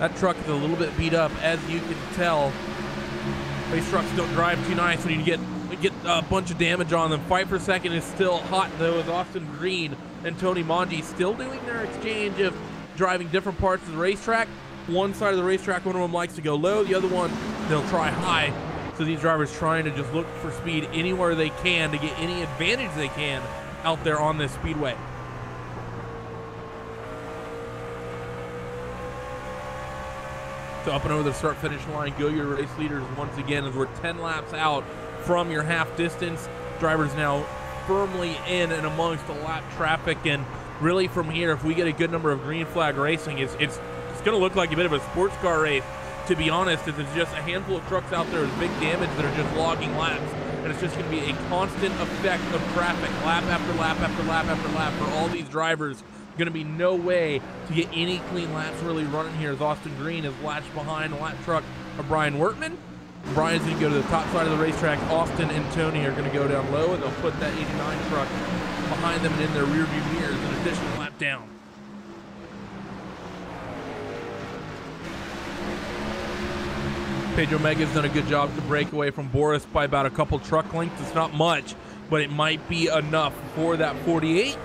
that truck is a little bit beat up, as you can tell. Race trucks don't drive too nice when you get a bunch of damage on them. Fight for second is still hot, though, with Austin Green and Tony Maggi still doing their exchange of driving different parts of the racetrack. One side of the racetrack, one of them likes to go low, the other one, they'll try high. So these drivers trying to just look for speed anywhere they can to get any advantage they can out there on this speedway. So up and over the start finish line go your race leaders once again, as we're 10 laps out from your half distance. Drivers now firmly in and amongst the lap traffic, and really from here, if we get a good number of green flag racing, it's going to look like a bit of a sports car race, to be honest, as it's just a handful of trucks out there with big damage that are just logging laps, and it's just going to be a constant effect of traffic, lap after lap after lap after lap for all these drivers. Going to be no way to get any clean laps really running here, as Austin Green is latched behind the lap truck of Brian Wertman. Brian's going to go to the top side of the racetrack. Austin and Tony are going to go down low, and they'll put that 89 truck behind them and in their rearview mirrors, an additional lap down. Pedro Mega's done a good job to break away from Boris by about a couple truck lengths. It's not much, but it might be enough for that 48.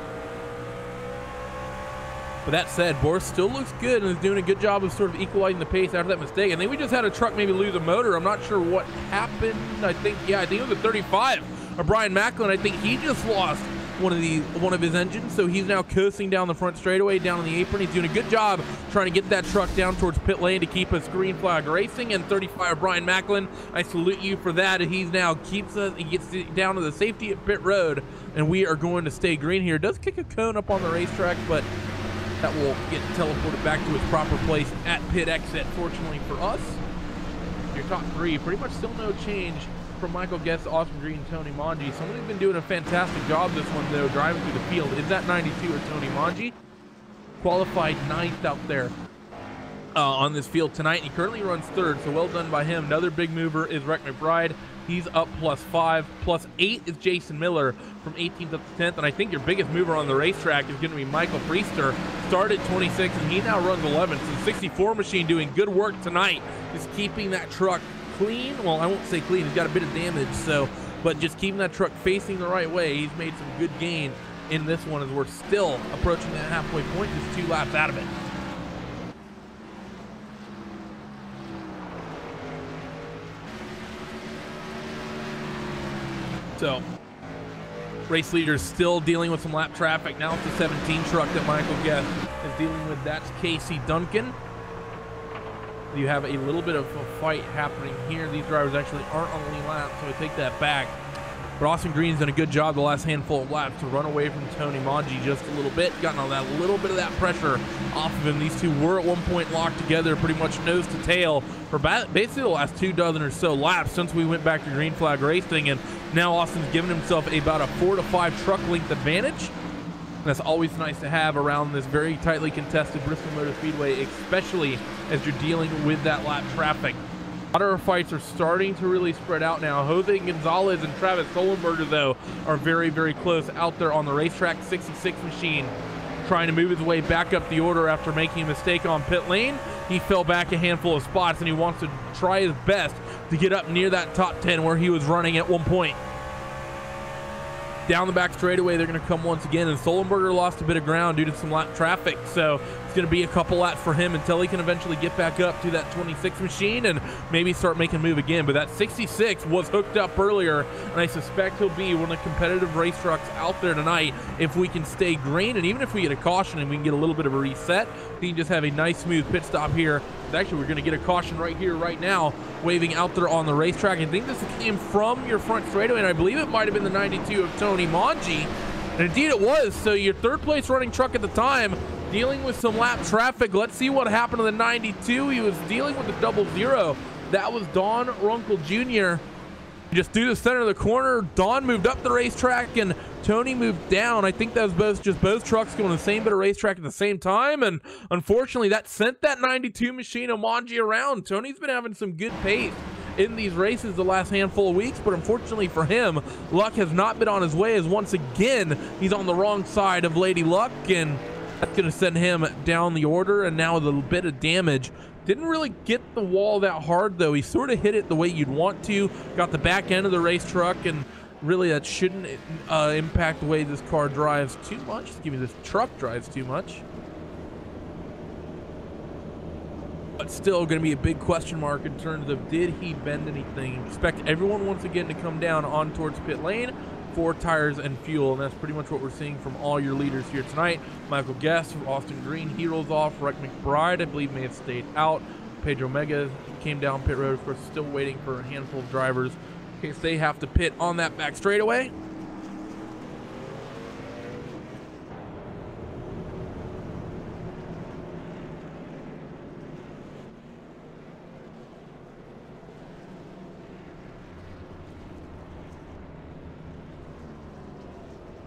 But that said, Boris still looks good and is doing a good job of sort of equalizing the pace after that mistake. I think we just had a truck maybe lose a motor. I'm not sure what happened. I think it was a 35 of Brian Macklin. I think he just lost one of his engines, so he's now coasting down the front straightaway, down on the apron. He's doing a good job trying to get that truck down towards pit lane to keep us green flag racing. And 35 of Brian Macklin, I salute you for that. And he's now he gets down to the safety at pit road, and we are going to stay green here. Does kick a cone up on the racetrack, but that will get teleported back to its proper place at pit exit. Fortunately for us, your top three, pretty much still no change from Michael Guest, Austin Green, Tony Manji. Somebody's been doing a fantastic job this one, though, driving through the field. Is that 92 or Tony Manji? Qualified 9th out there on this field tonight. He currently runs 3rd, so well done by him. Another big mover is Rick McBride. He's up +5. +8 is Jason Miller from 18th up to 10th. And I think your biggest mover on the racetrack is going to be Michael Priester. Started 26th, and he now runs 11th. So 64 machine doing good work tonight, just keeping that truck clean. Well, I won't say clean. He's got a bit of damage, but just keeping that truck facing the right way. He's made some good gain in this one, as we're still approaching that halfway point, just 2 laps out of it. So, race leaders still dealing with some lap traffic. Now it's the 17 truck that Michael Guest is dealing with. That's Casey Duncan. You have a little bit of a fight happening here. These drivers actually aren't on the lead lap, so I take that back. But Austin Green's done a good job the last handful of laps to run away from Tony Manji just a little bit. Gotten all that little bit of that pressure off of him. These two were at one point locked together, pretty much nose to tail for basically the last 2 dozen or so laps since we went back to green flag racing. And now Austin's given himself about a 4 to 5 truck length advantage. And that's always nice to have around this very tightly contested Bristol Motor Speedway, especially as you're dealing with that lap traffic. A lot of our fights are starting to really spread out now. Jose Gonzalez and Travis Solenberger, though, are very, very close out there on the racetrack. 66 machine trying to move his way back up the order after making a mistake on pit lane. He fell back a handful of spots, and he wants to try his best to get up near that top 10 where he was running at one point. Down the back straightaway, they're going to come once again, and Solenberger lost a bit of ground due to some lap traffic, so it's going to be a couple laps for him until he can eventually get back up to that 26 machine and maybe start making a move again. But that 66 was hooked up earlier, and I suspect he'll be one of the competitive race trucks out there tonight if we can stay green. And even if we get a caution and we can get a little bit of a reset, we can just have a nice smooth pit stop here. Actually, we're going to get a caution right here, right now, waving out there on the racetrack. I think this came from your front straightaway, and I believe it might have been the 92 of Tony Manji. And indeed it was. So your 3rd place running truck at the time, dealing with some lap traffic. Let's see what happened to the 92. He was dealing with the 00. That was Don Runkle Jr. Just through the center of the corner, Don moved up the racetrack and Tony moved down. I think that was both trucks going the same bit of racetrack at the same time, and unfortunately that sent that 92 machine of Manji around. Tony's been having some good pace in these races the last handful of weeks, but unfortunately for him, luck has not been on his way, as once again he's on the wrong side of Lady Luck, and that's going to send him down the order. And now with a little bit of damage. Didn't really get the wall that hard, though. He sort of hit it the way you'd want to. Got the back end of the race truck, and really that shouldn't impact the way this car drives too much. Excuse me, this truck drives too much. But still going to be a big question mark in terms of, did he bend anything? Expect everyone once again to come down on towards pit lane for tires and fuel, and that's pretty much what we're seeing from all your leaders here tonight. Michael Guest, Austin Green, he rolls off. Rick McBride, I believe, may have stayed out. Pedro Mega came down pit road. Of course, still waiting for a handful of drivers in case they have to pit on that back straightaway.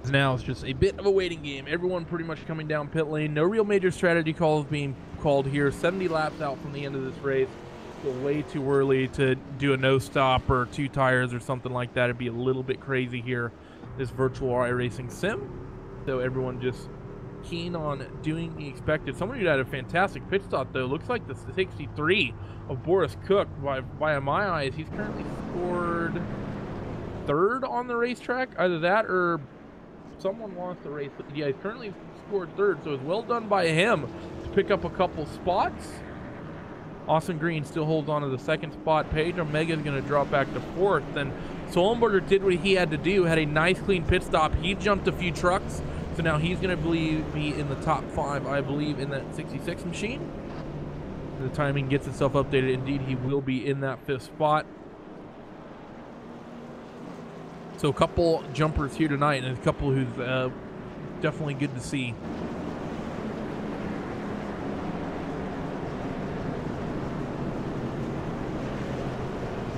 Now it's just a bit of a waiting game. Everyone pretty much coming down pit lane. No real major strategy calls being called here. 70 laps out from the end of this race. Still way too early to do a no stop or 2 tires or something like that. It'd be a little bit crazy here, this virtual iRacing sim. So everyone just keen on doing the expected. Someone who had a fantastic pit stop though. Looks like the 63 of Boris Cook. By my eyes, he's currently scored 3rd on the racetrack. Either that or someone lost the race, but yeah, he's currently scored 3rd, so it's well done by him to pick up a couple spots. Austin Green still holds on to the 2nd spot. Pedro Mega is going to drop back to 4th, and Sullenberger did what he had to do, had a nice clean pit stop. He jumped a few trucks, so now he's going to be in the top 5, I believe, in that 66 machine. The timing gets itself updated. Indeed, he will be in that 5th spot. So a couple jumpers here tonight, and a couple who's definitely good to see.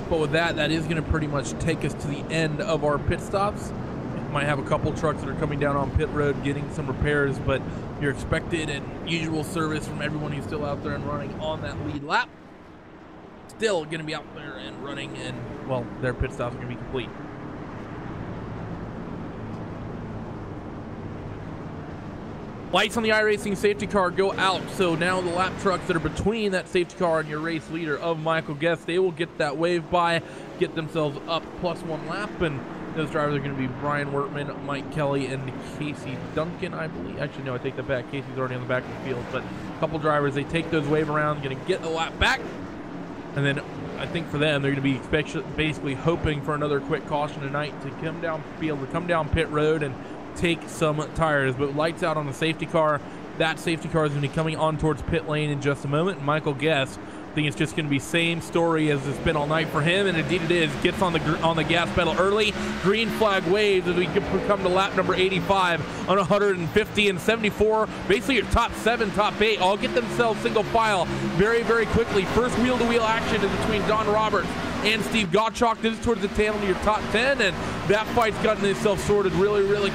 But with that, that is going to pretty much take us to the end of our pit stops. Might have a couple trucks that are coming down on pit road getting some repairs, but you're expected and usual service from everyone who's still out there and running on that lead lap. Still going to be out there and running, and, well, their pit stops are going to be complete. Lights on the iRacing safety car go out, so now the lap trucks that are between that safety car and your race leader of Michael Guest, they will get that wave by, get themselves up +1 lap, and those drivers are going to be Brian Wertman, Mike Kelly, and Casey Duncan, I believe. Actually, no, I take that back. Casey's already on the back of the field, but a couple drivers, they take those wave around, going to get the lap back, and then I think for them, they're going to be basically hoping for another quick caution tonight to come down, be able to come down pit road and take some tires. But lights out on the safety car. That safety car is going to be coming on towards pit lane in just a moment. Michael Guest, I think it's just going to be same story as it's been all night for him, and indeed it is. Gets on the gas pedal early. Green flag waves as we come to lap number 85 on 150 and 74. Basically your top 7, top 8 all get themselves single file very, very quickly. First wheel-to-wheel action is between Don Roberts and Steve Gottschalk. This is towards the tail of your top 10, and that fight's gotten itself sorted really, really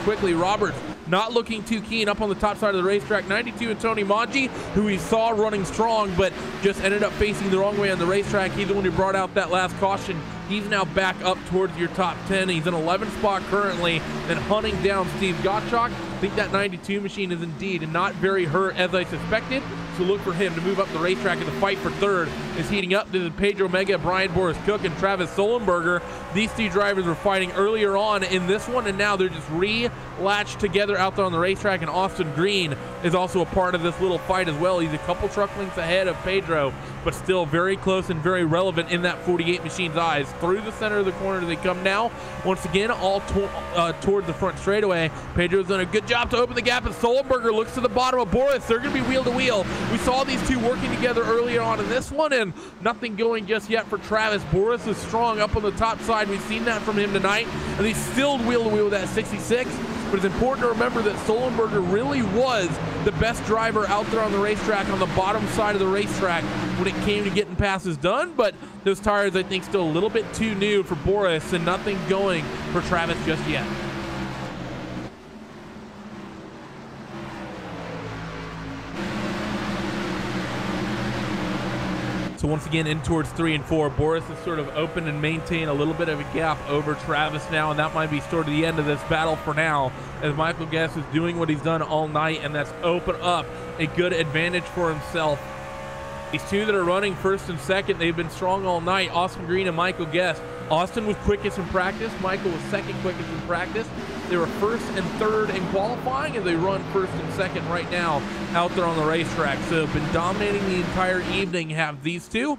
quickly. Roberts not looking too keen up on the top side of the racetrack. 92 and Tony Maggi, who we saw running strong, but just ended up facing the wrong way on the racetrack. He's the one who brought out that last caution. He's now back up towards your top 10. He's in 11th spot currently, and hunting down Steve Gottschalk. I think that 92 machine is indeed not very hurt as I suspected. So look for him to move up the racetrack, and the fight for 3rd is heating up. This is Pedro Mega, Brian Boris Cook, and Travis Sullenberger. These 2 drivers were fighting earlier on in this one, and now they're just re-latched together out there on the racetrack, and Austin Green is also a part of this little fight as well. He's a couple truck lengths ahead of Pedro, but still very close and very relevant in that 48 machine's eyes. Through the center of the corner they come now. Once again, all toward the front straightaway. Pedro's done a good job to open the gap, and Sullenberger looks to the bottom of Boris. They're going to be wheel to wheel. We saw these 2 working together earlier on in this one, and nothing going just yet for Travis. Boris is strong up on the top side. We've seen that from him tonight, and he's still wheel to wheel with that 66. But it's important to remember that Sullenberger really was the best driver out there on the racetrack on the bottom side of the racetrack when it came to getting passes done. But those tires, I think, still a little bit too new for Boris, and nothing going for Travis just yet. So once again, in towards 3 and 4, Boris has sort of opened and maintained a little bit of a gap over Travis now, and that might be sort of the end of this battle for now, as Michael Guest is doing what he's done all night, and that's open up a good advantage for himself. These 2 that are running 1st and 2nd, they've been strong all night, Austin Green and Michael Guest. Austin was quickest in practice. Michael was 2nd quickest in practice. They were 1st and 3rd in qualifying, and they run 1st and 2nd right now out there on the racetrack. So been dominating the entire evening, have these 2.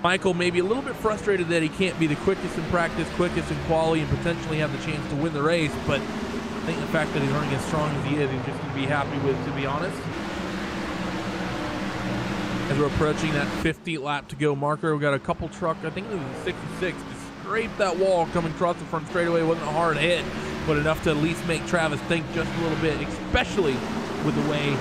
Michael may be a little bit frustrated that he can't be the quickest in practice, quickest in quali, and potentially have the chance to win the race, but I think the fact that he's running as strong as he is, he's just going to be happy with, to be honest. as we're approaching that 50 lap to go marker. We got a couple truck, I think it was a 66, just scraped that wall coming across the front straightaway. It wasn't a hard hit, but enough to at least make Travis think just a little bit, especially with the way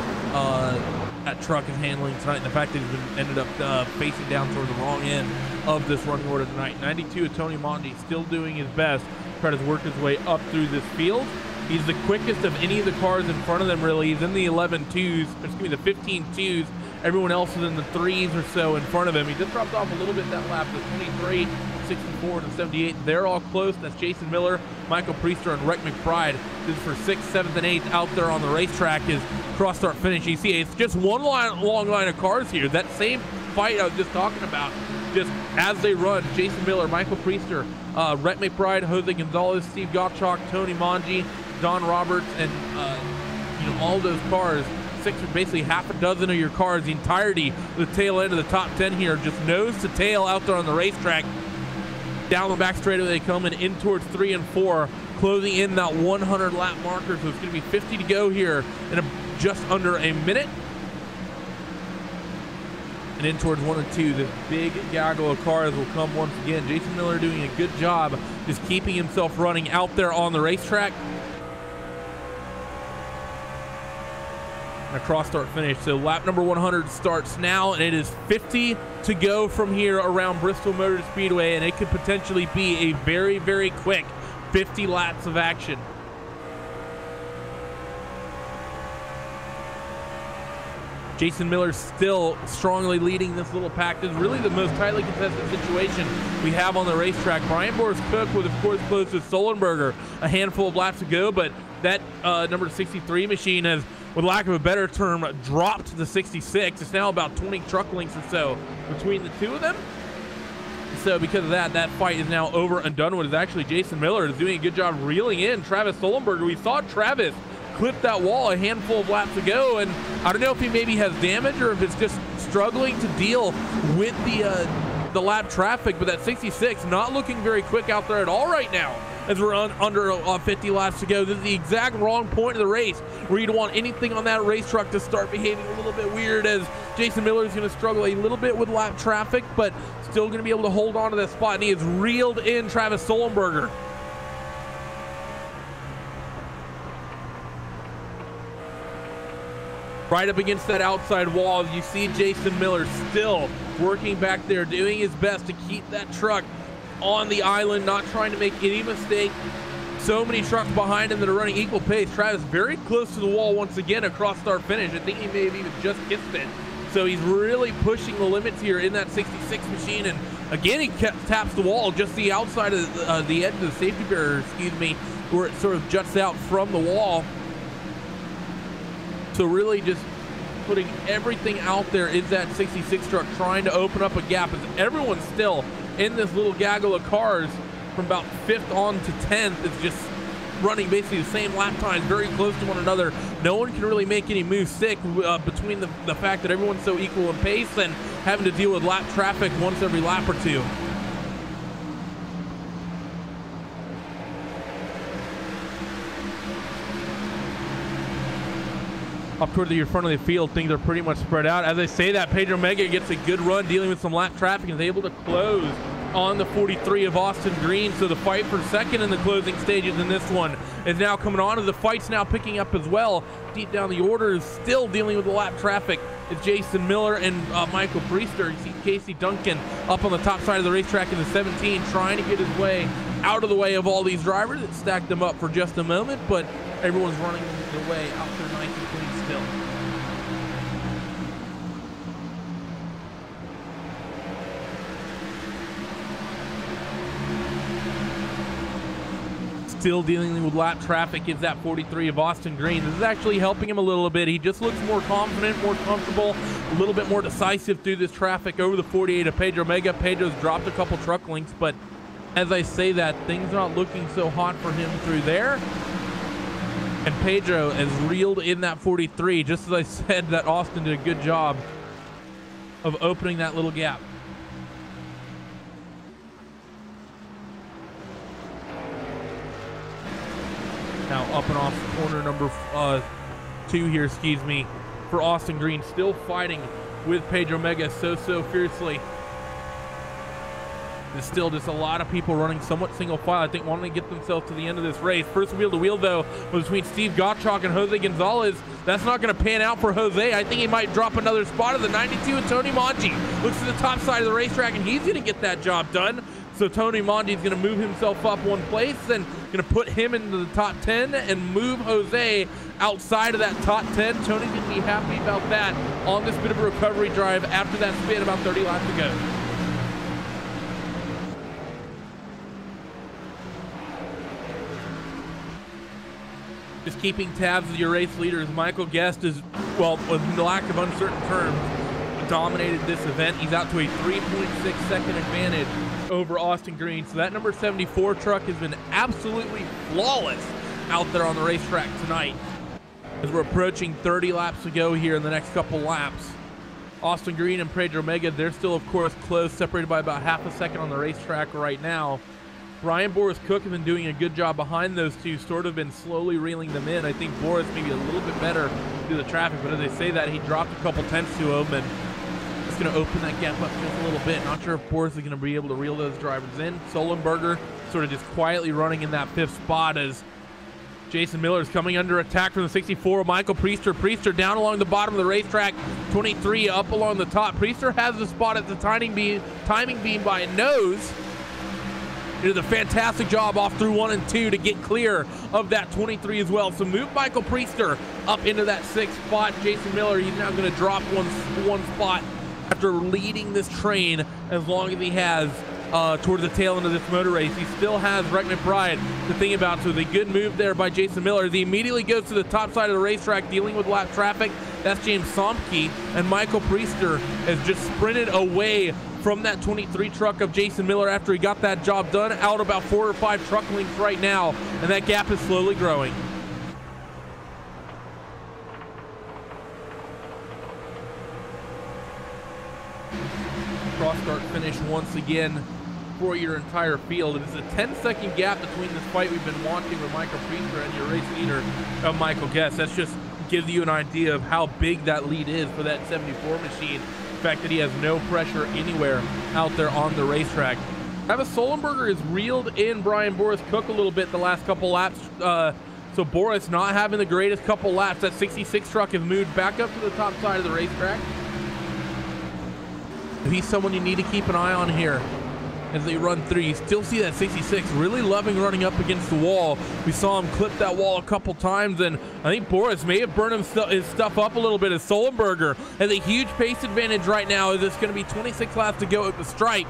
that truck is handling tonight and the fact that he's ended up facing down towards the wrong end of this running order tonight. 92 of Tony Mongi still doing his best, trying to work his way up through this field. He's the quickest of any of the cars in front of them, really. He's in the the 15 twos. Everyone else is in the threes or so in front of him. He just dropped off a little bit that lap, the 23, 64, and 78. They're all close. That's Jason Miller, Michael Priester, and Rick McBride. This is for 6th, 7th, and 8th out there on the racetrack is cross start finish. You see, it's just one long line of cars here. That same fight I was just talking about, just as they run, Jason Miller, Michael Priester, Rhett McBride, Jose Gonzalez, Steve Gottschalk, Tony Mongi, Don Roberts, and all those cars, basically half a dozen of your cars, the entirety of the tail end of the top 10 here, just nose to tail out there on the racetrack. Down the back straightaway they come and in towards 3 and 4, closing in that 100 lap marker. So it's going to be 50 to go here in just under a minute. And in towards 1 and 2, this big gaggle of cars will come once again. Jason Miller doing a good job just keeping himself running out there on the racetrack. A cross start finish. So lap number 100 starts now, and it is 50 to go from here around Bristol Motor Speedway, and it could potentially be a very, very quick 50 laps of action. Jason Miller still strongly leading this little pack. This is really the most tightly contested situation we have on the racetrack. Brian Boris Cook was, of course, close to Sullenberger a handful of laps ago, but that number 63 machine has, with lack of a better term, dropped to the 66. It's now about 20 truck lengths or so between the two of them. So because of that, that fight is now over and done with. It's actually Jason Miller is doing a good job reeling in Travis Sullenberger. We saw Travis clipped that wall a handful of laps ago, and I don't know if he maybe has damage or if it's just struggling to deal with the lap traffic, but that 66 not looking very quick out there at all right now as we're under 50 laps to go. This is the exact wrong point of the race where you'd want anything on that race truck to start behaving a little bit weird, as Jason Miller is going to struggle a little bit with lap traffic, but still going to be able to hold on to that spot, and he has reeled in Travis Sullenberger. Right up against that outside wall, you see Jason Miller still working back there, doing his best to keep that truck on the island, not trying to make any mistake. So many trucks behind him that are running equal pace. Travis very close to the wall once again across start finish. I think he may have even just kissed it. So he's really pushing the limits here in that 66 machine. And again, he taps the wall just the outside of the edge of the safety barrier, where it sort of juts out from the wall. So really just putting everything out there is that 66 truck, trying to open up a gap, as everyone's still in this little gaggle of cars from about 5th on to 10th. It's just running basically the same lap times, very close to one another. No one can really make any moves stick between the fact that everyone's so equal in pace and having to deal with lap traffic once every lap or two. Up toward the front of the field, things are pretty much spread out. As I say that, Pedro Mega gets a good run dealing with some lap traffic and is able to close on the 43 of Austin Green. So the fight for second in the closing stages in this one is now coming on, as the fight's now picking up as well. Deep down the order is still dealing with the lap traffic. It's Jason Miller and Michael Priester. You see Casey Duncan up on the top side of the racetrack in the 17, trying to get his way out of the way of all these drivers. It stacked them up for just a moment, but everyone's running their way out there nice and clean still. Still dealing with lap traffic is that 43 of Austin Green. This is actually helping him a little bit. He just looks more confident, more comfortable, a little bit more decisive through this traffic over the 48 of Pedro Mega. Pedro's dropped a couple truck lengths, but as I say that, things are not looking so hot for him through there. And Pedro has reeled in that 43, just as I said that Austin did a good job of opening that little gap. Now up and off corner number 2 here, for Austin Green, still fighting with Pedro Mega so fiercely. There's still just a lot of people running somewhat single file, I think, wanting to get themselves to the end of this race. First wheel-to-wheel, though, was between Steve Gottschalk and Jose Gonzalez. That's not going to pan out for Jose. I think he might drop another spot at the 92, and Tony Mangi looks to the top side of the racetrack, and he's going to get that job done. So Tony Mangi is going to move himself up one place and going to put him into the top 10 and move Jose outside of that top 10. Tony's going to be happy about that on this bit of a recovery drive after that spin about 30 laps to go. Just keeping tabs with your race leaders, Michael Guest is, well, with lack of uncertain terms, dominated this event. He's out to a 3.6 second advantage over Austin Green. So that number 74 truck has been absolutely flawless out there on the racetrack tonight. As we're approaching 30 laps to go here in the next couple laps. Austin Green and Pedro Mega, they're still, of course, close, separated by about half a second on the racetrack right now. Brian Boris Cook has been doing a good job behind those two, sort of been slowly reeling them in. I think Boris maybe a little bit better through the traffic, but as I say that, he dropped a couple tenths to him, and it's going to open that gap up just a little bit. Not sure if Boris is going to be able to reel those drivers in. Sullenberger sort of just quietly running in that 5th spot as Jason Miller is coming under attack from the 64. Michael Priester down along the bottom of the racetrack. 23 up along the top. Priester has the spot at the timing beam by a nose. He did a fantastic job off through 1 and 2 to get clear of that 23 as well. So move Michael Priester up into that 6th spot. Jason Miller, he's now going to drop one spot after leading this train as long as he has towards the tail end of this motor race. He still has Rick McBride to think about, so it's a good move there by Jason Miller. As he immediately goes to the top side of the racetrack dealing with lap traffic. That's James Somke, and Michael Priester has just sprinted away from that 23 truck of Jason Miller after he got that job done, out about 4 or 5 truck lengths right now, and that gap is slowly growing. Cross start finish once again for your entire field. It is a 10-second gap between this fight we've been watching with Michael Priester and your race leader, Michael Guest. That's just gives you an idea of how big that lead is for that 74 machine. The fact that he has no pressure anywhere out there on the racetrack. Travis Sullenberger has reeled in Brian Boris Cook a little bit the last couple laps. So Boris not having the greatest couple laps. That 66 truck has moved back up to the top side of the racetrack. He's someone you need to keep an eye on here as they run through. You still see that 66 really loving running up against the wall. We saw him clip that wall a couple times, and I think Boris may have burned his stuff up a little bit, as Sullenberger has a huge pace advantage right now, as it's going to be 26 laps to go at the stripe.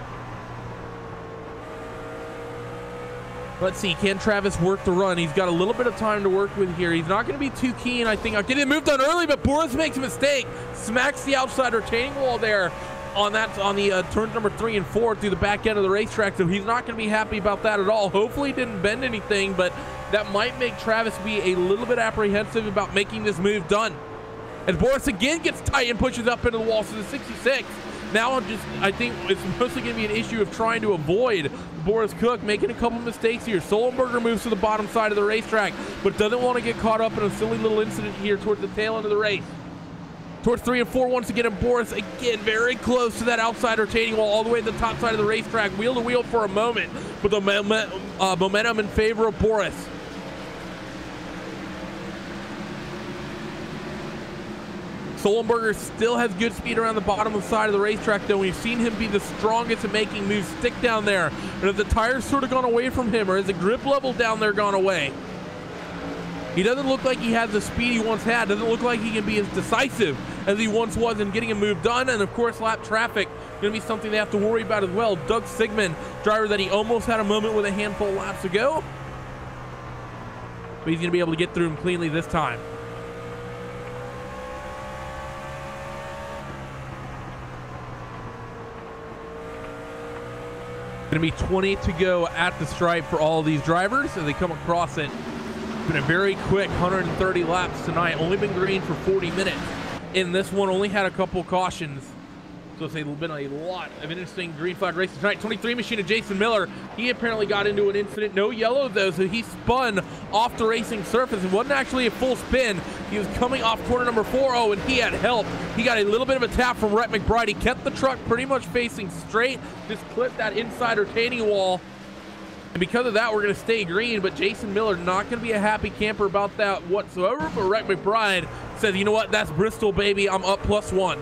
Let's see, can Travis work the run? He's got a little bit of time to work with here. He's not going to be too keen, I think. I'll get it moved on early, but Boris makes a mistake. Smacks the outside retaining wall there on the turns number 3 and 4 through the back end of the racetrack, so he's not going to be happy about that at all. Hopefully he didn't bend anything, but that might make Travis be a little bit apprehensive about making this move done. As Boris again gets tight and pushes up into the wall, so the 66 now I think it's mostly going to be an issue of trying to avoid Boris Cook making a couple mistakes here. Sullenberger moves to the bottom side of the racetrack, but doesn't want to get caught up in a silly little incident here towards the tail end of the race. Towards 3 and 4 once again, and Boris again very close to that outside retaining wall all the way to the top side of the racetrack, wheel to wheel for a moment, but the momentum in favor of Boris. Sullenberger still has good speed around the bottom side of the racetrack, though. We've seen him be the strongest at making moves stick down there. But have the tires sort of gone away from him, or has the grip level down there gone away? He doesn't look like he has the speed he once had. Doesn't look like he can be as decisive as he once was in getting a move done. And of course, lap traffic going to be something they have to worry about as well. Doug Sigmund, driver that he almost had a moment with a handful of laps ago, but he's going to be able to get through him cleanly this time. Going to be 20 to go at the stripe for all of these drivers as they come across it. It's been a very quick 130 laps tonight. Only been green for 40 minutes. In this one, only had a couple cautions. So it's been a lot of interesting green flag races tonight. 23 machine of Jason Miller. He apparently got into an incident. No yellow though, so he spun off the racing surface. It wasn't actually a full spin. He was coming off corner number 4. Oh, and he had help. He got a little bit of a tap from Rhett McBride. He kept the truck pretty much facing straight. Just clipped that inside retaining wall. And because of that, we're going to stay green. But Jason Miller not going to be a happy camper about that whatsoever. But Rhett McBride says, you know what? That's Bristol, baby. I'm up +1.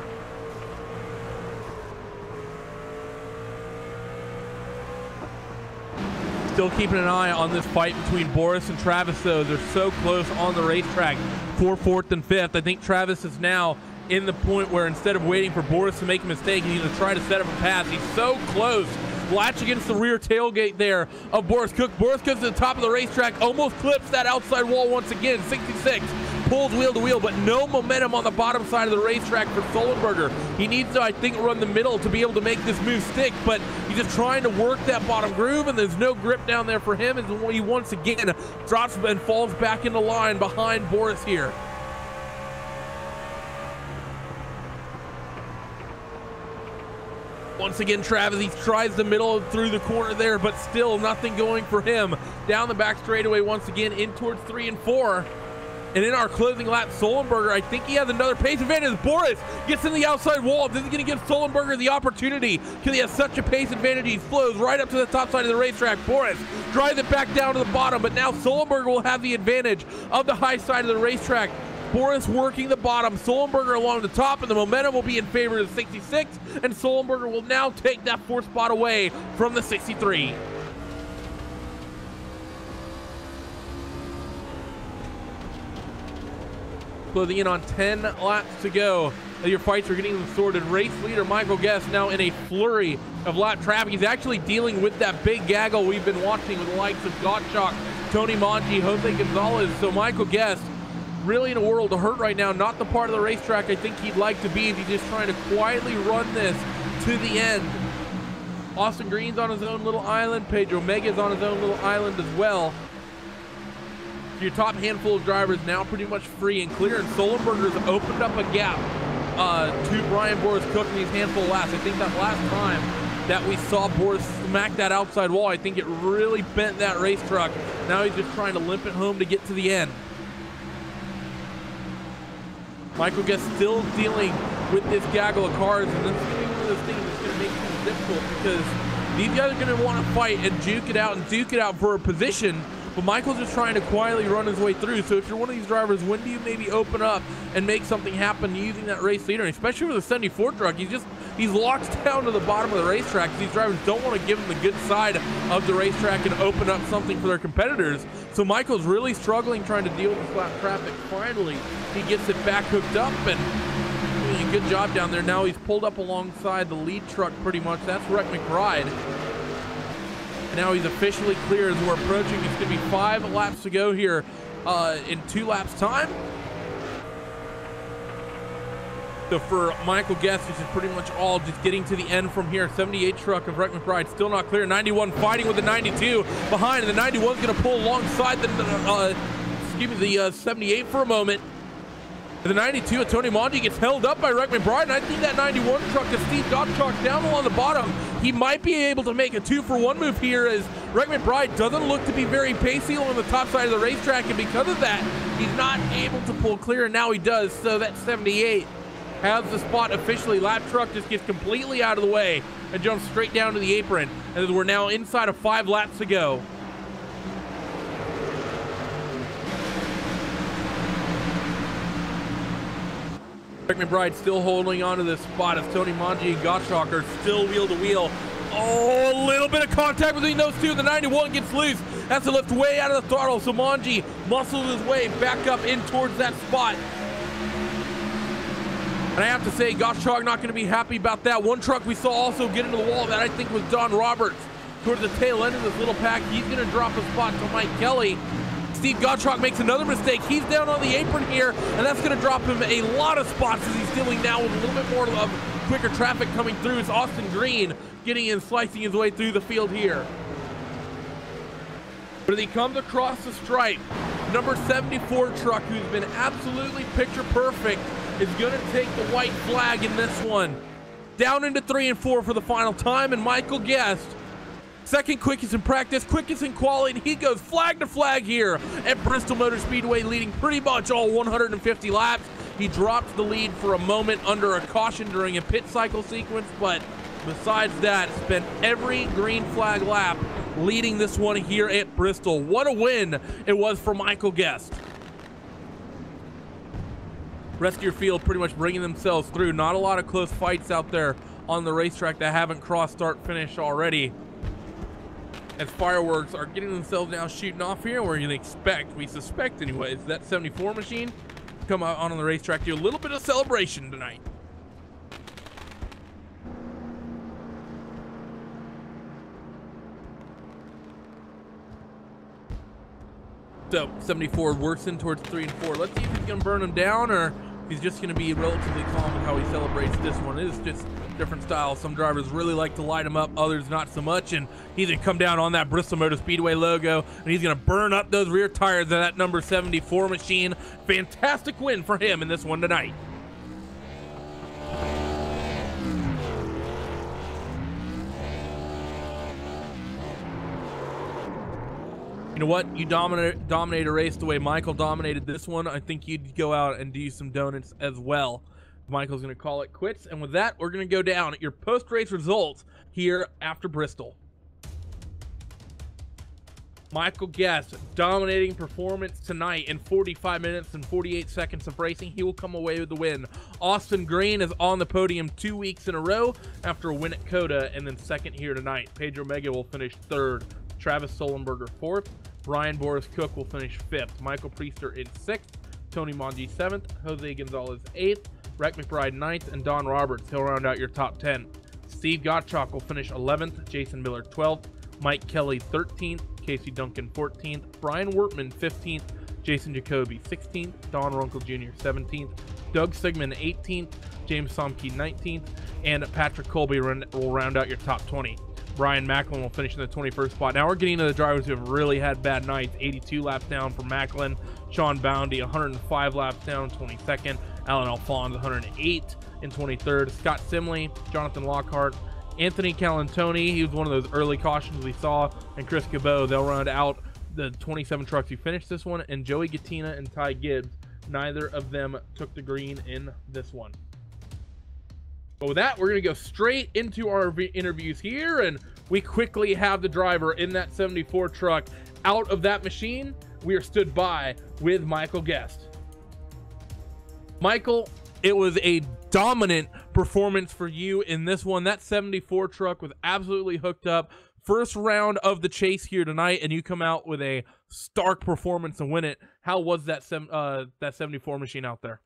Still keeping an eye on this fight between Boris and Travis, though. They're so close on the racetrack for 4th and 5th. I think Travis is now in the point where instead of waiting for Boris to make a mistake, he's going to try to set up a pass. He's so close. Latch against the rear tailgate there of Boris Cook. Boris Cook to the top of the racetrack, almost clips that outside wall once again. 66 pulls wheel to wheel, but no momentum on the bottom side of the racetrack for Sullenberger. He needs to, I think, run the middle to be able to make this move stick, but he's just trying to work that bottom groove, and there's no grip down there for him, and he once again drops and falls back into line behind Boris here. Once again, Travis, he tries the middle through the corner there, but still nothing going for him. Down the back straightaway once again, in towards 3 and 4. And in our closing lap, Sullenberger, I think he has another pace advantage. Boris gets in the outside wall. This is going to give Sullenberger the opportunity because he has such a pace advantage. He flows right up to the top side of the racetrack. Boris drives it back down to the bottom, but now Sullenberger will have the advantage of the high side of the racetrack. Boris working the bottom, Sullenberger along the top, and the momentum will be in favor of the 66, and Sullenberger will now take that 4th spot away from the 63. Closing in on 10 laps to go. Your fights are getting sorted. Race leader Michael Guest now in a flurry of lap traffic. He's actually dealing with that big gaggle we've been watching with the likes of Gottschalk, Tony Mongi, Jose Gonzalez. So Michael Guest really in a world of hurt right now. Not the part of the racetrack I think he'd like to be. He's just trying to quietly run this to the end. Austin Green's on his own little island. Pedro Mega's on his own little island as well. So your top handful of drivers now pretty much free and clear, and Sullenberger's opened up a gap to Brian Boris Cook in these handful of laps. I think that last time that we saw Boris smack that outside wall, I think it really bent that race truck. Now he's just trying to limp it home to get to the end. Michael Guest still dealing with this gaggle of cars, and this is going to be one of those things that's going to make things difficult because these guys are going to want to fight and duke it out for a position, but Michael's just trying to quietly run his way through. So if you're one of these drivers, when do you maybe open up and make something happen using that race leader? And especially with the 74 truck, he's locked down to the bottom of the racetrack. These drivers don't want to give him the good side of the racetrack and open up something for their competitors. So Michael's really struggling trying to deal with this lap traffic. Finally, he gets it back hooked up and doing a good job down there. Now he's pulled up alongside the lead truck pretty much. That's Rhett McBride. And now he's officially clear as we're approaching. It's going to be 5 laps to go here in 2 laps time. So for Michael Guest, this is pretty much all just getting to the end from here. 78 truck of Rhett McBride still not clear. 91 fighting with the 92 behind, and the 91 is going to pull alongside the 78 for a moment. The 92 of Tony Mongi gets held up by Rhett McBride, and I think that 91 truck of Steve Gottschalk down along the bottom, he might be able to make a 2-for-1 move here as Rhett McBride doesn't look to be very pacey along the top side of the racetrack, and because of that, he's not able to pull clear, and now he does. So that 78 has the spot officially. Lap truck just gets completely out of the way and jumps straight down to the apron, as we're now inside of 5 laps to go. Rick McBride still holding on to this spot as Tony Mongi and Gottschalk are still wheel to wheel. Oh, a little bit of contact between those two. The 91 gets loose. Has to lift way out of the throttle, so Mongi muscles his way back up in towards that spot. And I have to say, Gottschalk not going to be happy about that. One truck we saw also get into the wall, that I think was Don Roberts. Towards the tail end of this little pack, he's going to drop a spot to Mike Kelly. Steve Gottschalk makes another mistake. He's down on the apron here, and that's going to drop him a lot of spots as he's dealing now with a little bit more of quicker traffic coming through. It's Austin Green getting in, slicing his way through the field here. But as he comes across the stripe, number 74 truck, who's been absolutely picture perfect, is going to take the white flag in this one. down into 3 and 4 for the final time, and Michael Guest, second quickest in practice, quickest in quality. He goes flag to flag here at Bristol Motor Speedway, leading pretty much all 150 laps. He dropped the lead for a moment under a caution during a pit cycle sequence, but besides that, spent every green flag lap leading this one here at Bristol. What a win it was for Michael Guest. Rest of your field pretty much bringing themselves through. Not a lot of close fights out there on the racetrack that haven't crossed start finish already, as fireworks are getting themselves now shooting off here. Where we suspect anyways, that 74 machine come out on the racetrack, do a little bit of celebration tonight. So 74 works in towards 3 and 4. Let's see if he's gonna burn him down, or if he's just gonna be relatively calm with how he celebrates this one. It is just different styles. Some drivers really like to light him up, others not so much, and he's gonna come down on that Bristol Motor Speedway logo, and he's gonna burn up those rear tires of that number 74 machine. Fantastic win for him in this one tonight. You know what? You dominate a race the way Michael dominated this one. I think you'd go out and do some donuts as well. Michael's going to call it quits. And with that, we're going to go down at your post-race results here after Bristol. Michael Guest, dominating performance tonight in 45 minutes and 48 seconds of racing. He will come away with the win. Austin Green is on the podium 2 weeks in a row after a win at Coda, and then second here tonight. Pedro Mega will finish third. Travis Solenberger fourth. Brian Boris Cook will finish fifth. Michael Priester in sixth. Tony Mongi seventh. Jose Gonzalez eighth. Reck McBride ninth. And Don Roberts, he'll round out your top 10. Steve Gottschalk will finish 11th. Jason Miller 12th. Mike Kelly 13th. Casey Duncan 14th. Brian Wortman 15th. Jason Jacoby 16th. Don Runkle Jr. 17th. Doug Sigmund 18th. James Somke 19th. And Patrick Colby will round out your top 20. Brian Macklin will finish in the 21st spot. Now we're getting into the drivers who have really had bad nights. 82 laps down for Macklin. Sean Boundy, 105 laps down, 22nd. Alan Alphonse, 108 in 23rd. Scott Simley, Jonathan Lockhart, Anthony Calantoni, he was one of those early cautions we saw, and Chris Cabot. They'll round out the 27 trucks who finished this one, and Joey Gattina and Ty Gibbs. Neither of them took the green in this one. But with that, we're going to go straight into our interviews here, and we quickly have the driver in that 74 truck out of that machine. We are stood by with Michael Guest. Michael, it was a dominant performance for you in this one. That 74 truck was absolutely hooked up. First round of the chase here tonight, and you come out with a stark performance and win it. How was that 74 machine out there?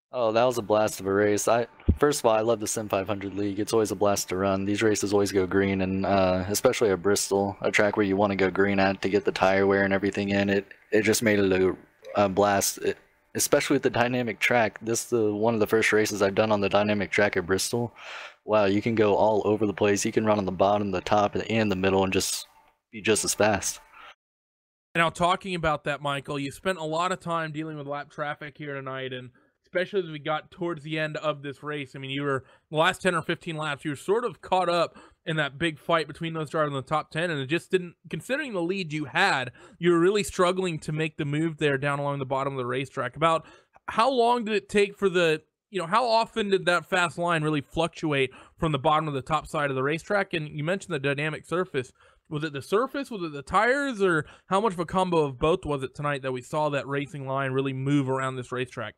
Oh, that was a blast of a race. First of all, I love the Sim 500 League. It's always a blast to run. These races always go green, and especially at Bristol, a track where you want to go green at to get the tire wear and everything in. It just made it a blast, especially with the dynamic track. This is one of the first races I've done on the dynamic track at Bristol. Wow, you can go all over the place. You can run on the bottom, the top, and the middle, and just be just as fast. Now, talking about that, Michael, you spent a lot of time dealing with lap traffic here tonight, and especially as we got towards the end of this race. I mean, you were the last 10 or 15 laps, you were sort of caught up in that big fight between those drivers in the top 10, and it just didn't, considering the lead you had, you were really struggling to make the move there down along the bottom of the racetrack. About how long did it take for the, how often did that fast line really fluctuate from the bottom to the top side of the racetrack? And you mentioned the dynamic surface. Was it the surface? Was it the tires? Or how much of a combo of both was it tonight that we saw that racing line really move around this racetrack?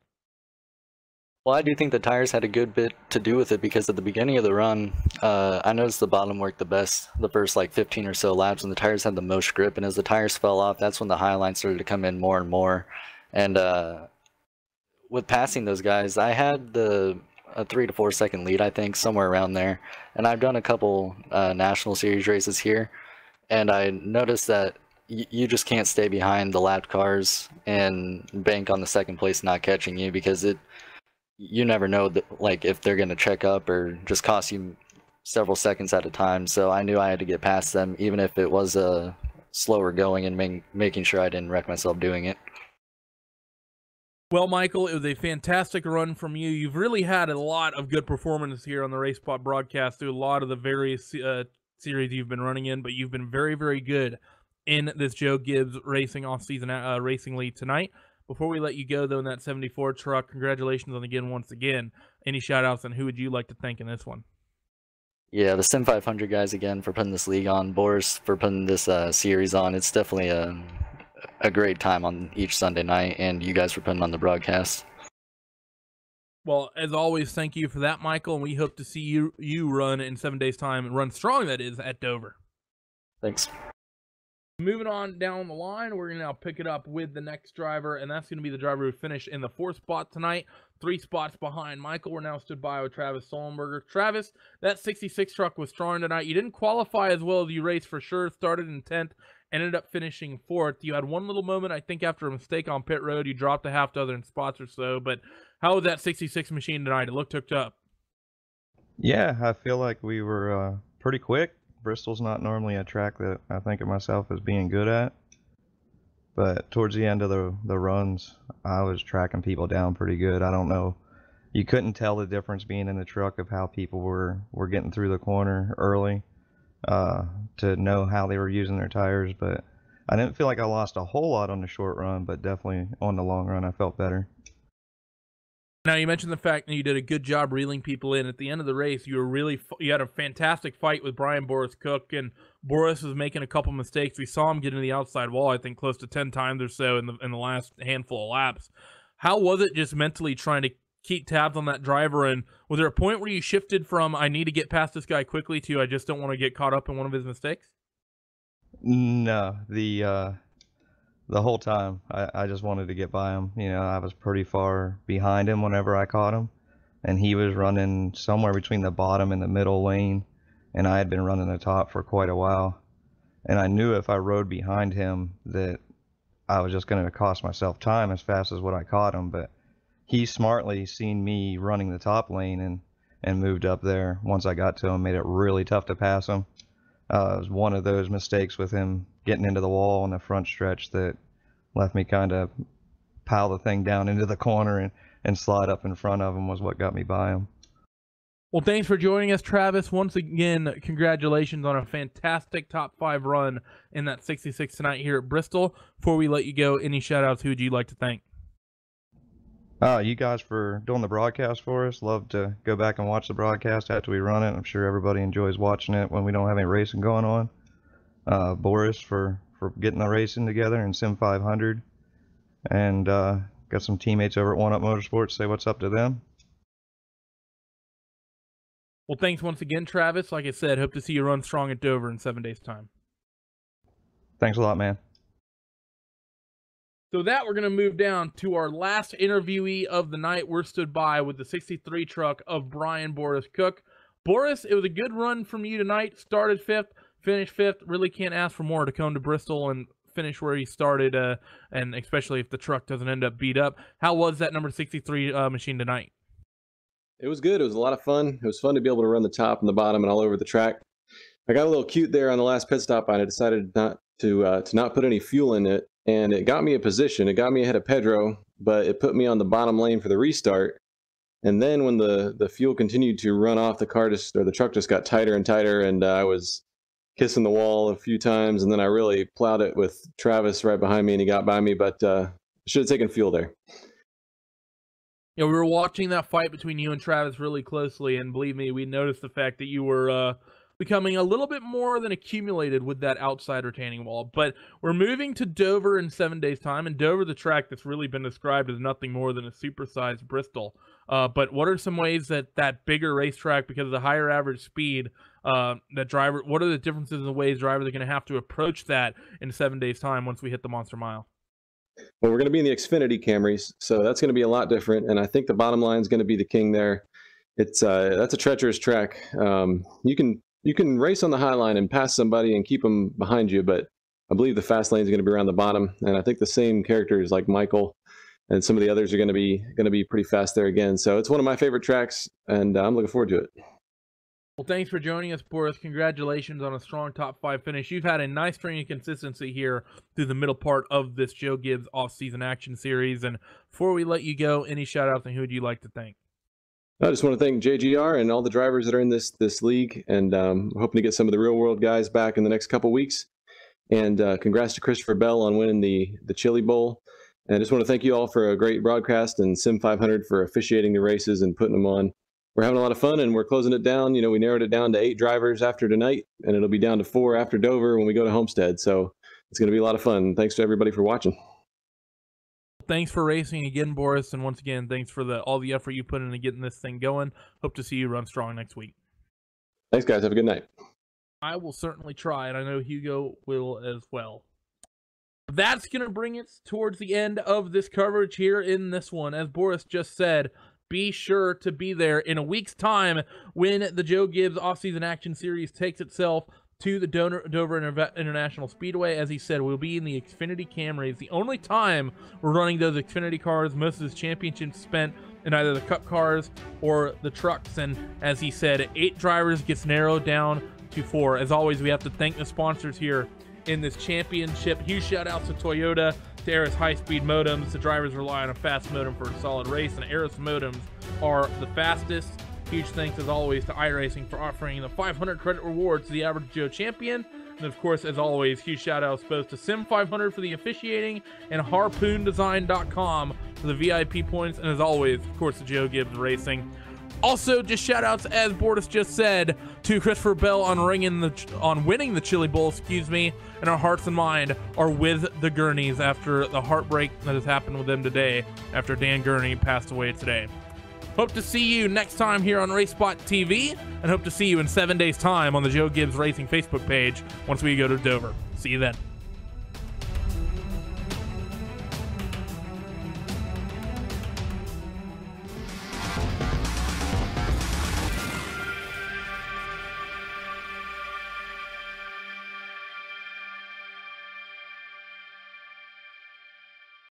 Well, I do think the tires had a good bit to do with it, because at the beginning of the run, I noticed the bottom worked the best the first like 15 or so laps, and the tires had the most grip. And as the tires fell off, that's when the high line started to come in more and more. And with passing those guys, I had a 3 to 4 second lead, I think, somewhere around there. And I've done a couple National Series races here, and I noticed that you just can't stay behind the lapped cars and bank on the second place not catching you, because you never know like if they're going to check up or just cost you several seconds at a time. So I knew I had to get past them, even if it was slower going, and making sure I didn't wreck myself doing it. Well, Michael, it was a fantastic run from you. You've really had a lot of good performances here on the RaceSpot broadcast through a lot of the various series you've been running in, but you've been very, very good in this Joe Gibbs Racing off-season racing lead tonight. Before we let you go, though, in that 74 truck, congratulations once again. Any shout-outs, and who would you like to thank in this one? Yeah, the Sim 500 guys again for putting this league on, Boris for putting this series on. It's definitely a great time on each Sunday night, and you guys for putting on the broadcast. Well, as always, thank you for that, Michael, and we hope to see you run in 7 days' time, and run strong, that is, at Dover. Thanks. Moving on down the line, we're going to now pick it up with the next driver, and that's going to be the driver who finished in the 4th spot tonight, 3 spots behind Michael. We're now stood by with Travis Sullenberger. Travis, that 66 truck was strong tonight. You didn't qualify as well as you raced for sure. Started in 10th, ended up finishing 4th. You had one little moment, I think, after a mistake on pit road. You dropped a half dozen spots or so, but how was that 66 machine tonight? It looked hooked up. Yeah, I feel like we were pretty quick. Bristol's not normally a track that I think of myself as being good at, but towards the end of the runs, I was tracking people down pretty good. I don't know, you couldn't tell the difference being in the truck of how people were getting through the corner early to know how they were using their tires, but I didn't feel like I lost a whole lot on the short run, but definitely on the long run I felt better. Now, you mentioned the fact that you did a good job reeling people in. At the end of the race, you had a fantastic fight with Boris Cook, and Boris was making a couple mistakes. We saw him get into the outside wall, I think, close to 10 times or so in the last handful of laps. How was it just mentally trying to keep tabs on that driver, and was there a point where you shifted from, I need to get past this guy quickly, to I just don't want to get caught up in one of his mistakes? No, the whole time, I just wanted to get by him. You know, I was pretty far behind him whenever I caught him, and he was running somewhere between the bottom and the middle lane, and I had been running the top for quite a while. And I knew if I rode behind him that I was just going to cost myself time as fast as what I caught him, but he smartly seen me running the top lane and moved up there once I got to him, made it really tough to pass him. It was one of those mistakes with him getting into the wall on the front stretch that left me kind of pile the thing down into the corner and slide up in front of him was what got me by him. Well, thanks for joining us, Travis. Once again, congratulations on a fantastic top 5 run in that 66 tonight here at Bristol. Before we let you go, any shout-outs, who would you like to thank? You guys for doing the broadcast for us. Love to go back and watch the broadcast after we run it. I'm sure everybody enjoys watching it when we don't have any racing going on. Boris for getting the racing together in Sim 500. And got some teammates over at One Up Motorsports. Say what's up to them. Well, thanks once again, Travis. Like I said, hope to see you run strong at Dover in 7 days' time. Thanks a lot, man. So that we're going to move down to our last interviewee of the night. We're stood by with the 63 truck of Boris Cook. Boris, it was a good run from you tonight. Started 5th, finished 5th. Really can't ask for more to come to Bristol and finish where he started, and especially if the truck doesn't end up beat up. How was that number 63 machine tonight? It was good. It was a lot of fun. It was fun to be able to run the top and the bottom and all over the track. I got a little cute there on the last pit stop, and I decided not to not put any fuel in it. And it got me a position. It got me ahead of Pedro, but it put me on the bottom lane for the restart. And then when the fuel continued to run off, the truck just got tighter and tighter, and I was kissing the wall a few times, and then I really plowed it with Travis right behind me, and he got by me, but should have taken fuel there. You know, we were watching that fight between you and Travis really closely, and believe me, we noticed the fact that you were becoming a little bit more than accumulated with that outside retaining wall. But we're moving to Dover in 7 days' time, and Dover, the track that's really been described as nothing more than a supersized Bristol. But what are some ways that bigger racetrack, because of the higher average speed, what are the differences in the ways drivers are going to have to approach that in 7 days' time once we hit the Monster Mile? Well, we're going to be in the Xfinity Camrys, so that's going to be a lot different, and I think the bottom line is going to be the king there. That's a treacherous track. You can race on the high line and pass somebody and keep them behind you, but I believe the fast lane is going to be around the bottom, and I think the same characters like Michael and some of the others are going to be pretty fast there again. So it's one of my favorite tracks, and I'm looking forward to it. Well, thanks for joining us, Boris. Congratulations on a strong top 5 finish. You've had a nice string of consistency here through the middle part of this Joe Gibbs off-season action series. And before we let you go, any shout-outs, and who would you like to thank? I just want to thank JGR and all the drivers that are in this league, and hoping to get some of the real-world guys back in the next couple weeks. And congrats to Christopher Bell on winning the Chili Bowl. And I just want to thank you all for a great broadcast, and Sim 500 for officiating the races and putting them on. We're having a lot of fun, and we're closing it down. You know, we narrowed it down to 8 drivers after tonight, and it'll be down to 4 after Dover when we go to Homestead. So it's going to be a lot of fun. Thanks to everybody for watching. Thanks for racing again, Boris, and once again, thanks for all the effort you put into getting this thing going. Hope to see you run strong next week. Thanks, guys. Have a good night. I will certainly try, and I know Hugo will as well. That's going to bring us towards the end of this coverage here in this one. As Boris just said, be sure to be there in a week's time when the Joe Gibbs Offseason Action Series takes itself to the Dover International Speedway. As he said, we'll be in the Xfinity Camrys. The only time we're running those Xfinity cars, most of his championships spent in either the Cup cars or the trucks. And as he said, 8 drivers gets narrowed down to 4. As always, we have to thank the sponsors here in this championship. Huge shout outs to Toyota, to Aris high-speed modems. The drivers rely on a fast modem for a solid race, and Aris modems are the fastest. Huge thanks, as always, to iRacing for offering the 500 credit rewards to the average Joe champion. And of course, as always, huge shout outs both to Sim 500 for the officiating and HarpoonDesign.com for the VIP points. And as always, of course, to Joe Gibbs Racing. Also, just shout outs, as Bortis just said, to Christopher Bell on winning the Chili Bowl, and our hearts and mind are with the Gurneys after the heartbreak that has happened with them today after Dan Gurney passed away today. Hope to see you next time here on RaceSpot TV, and hope to see you in 7 days' time on the Joe Gibbs Racing Facebook page once we go to Dover. See you then.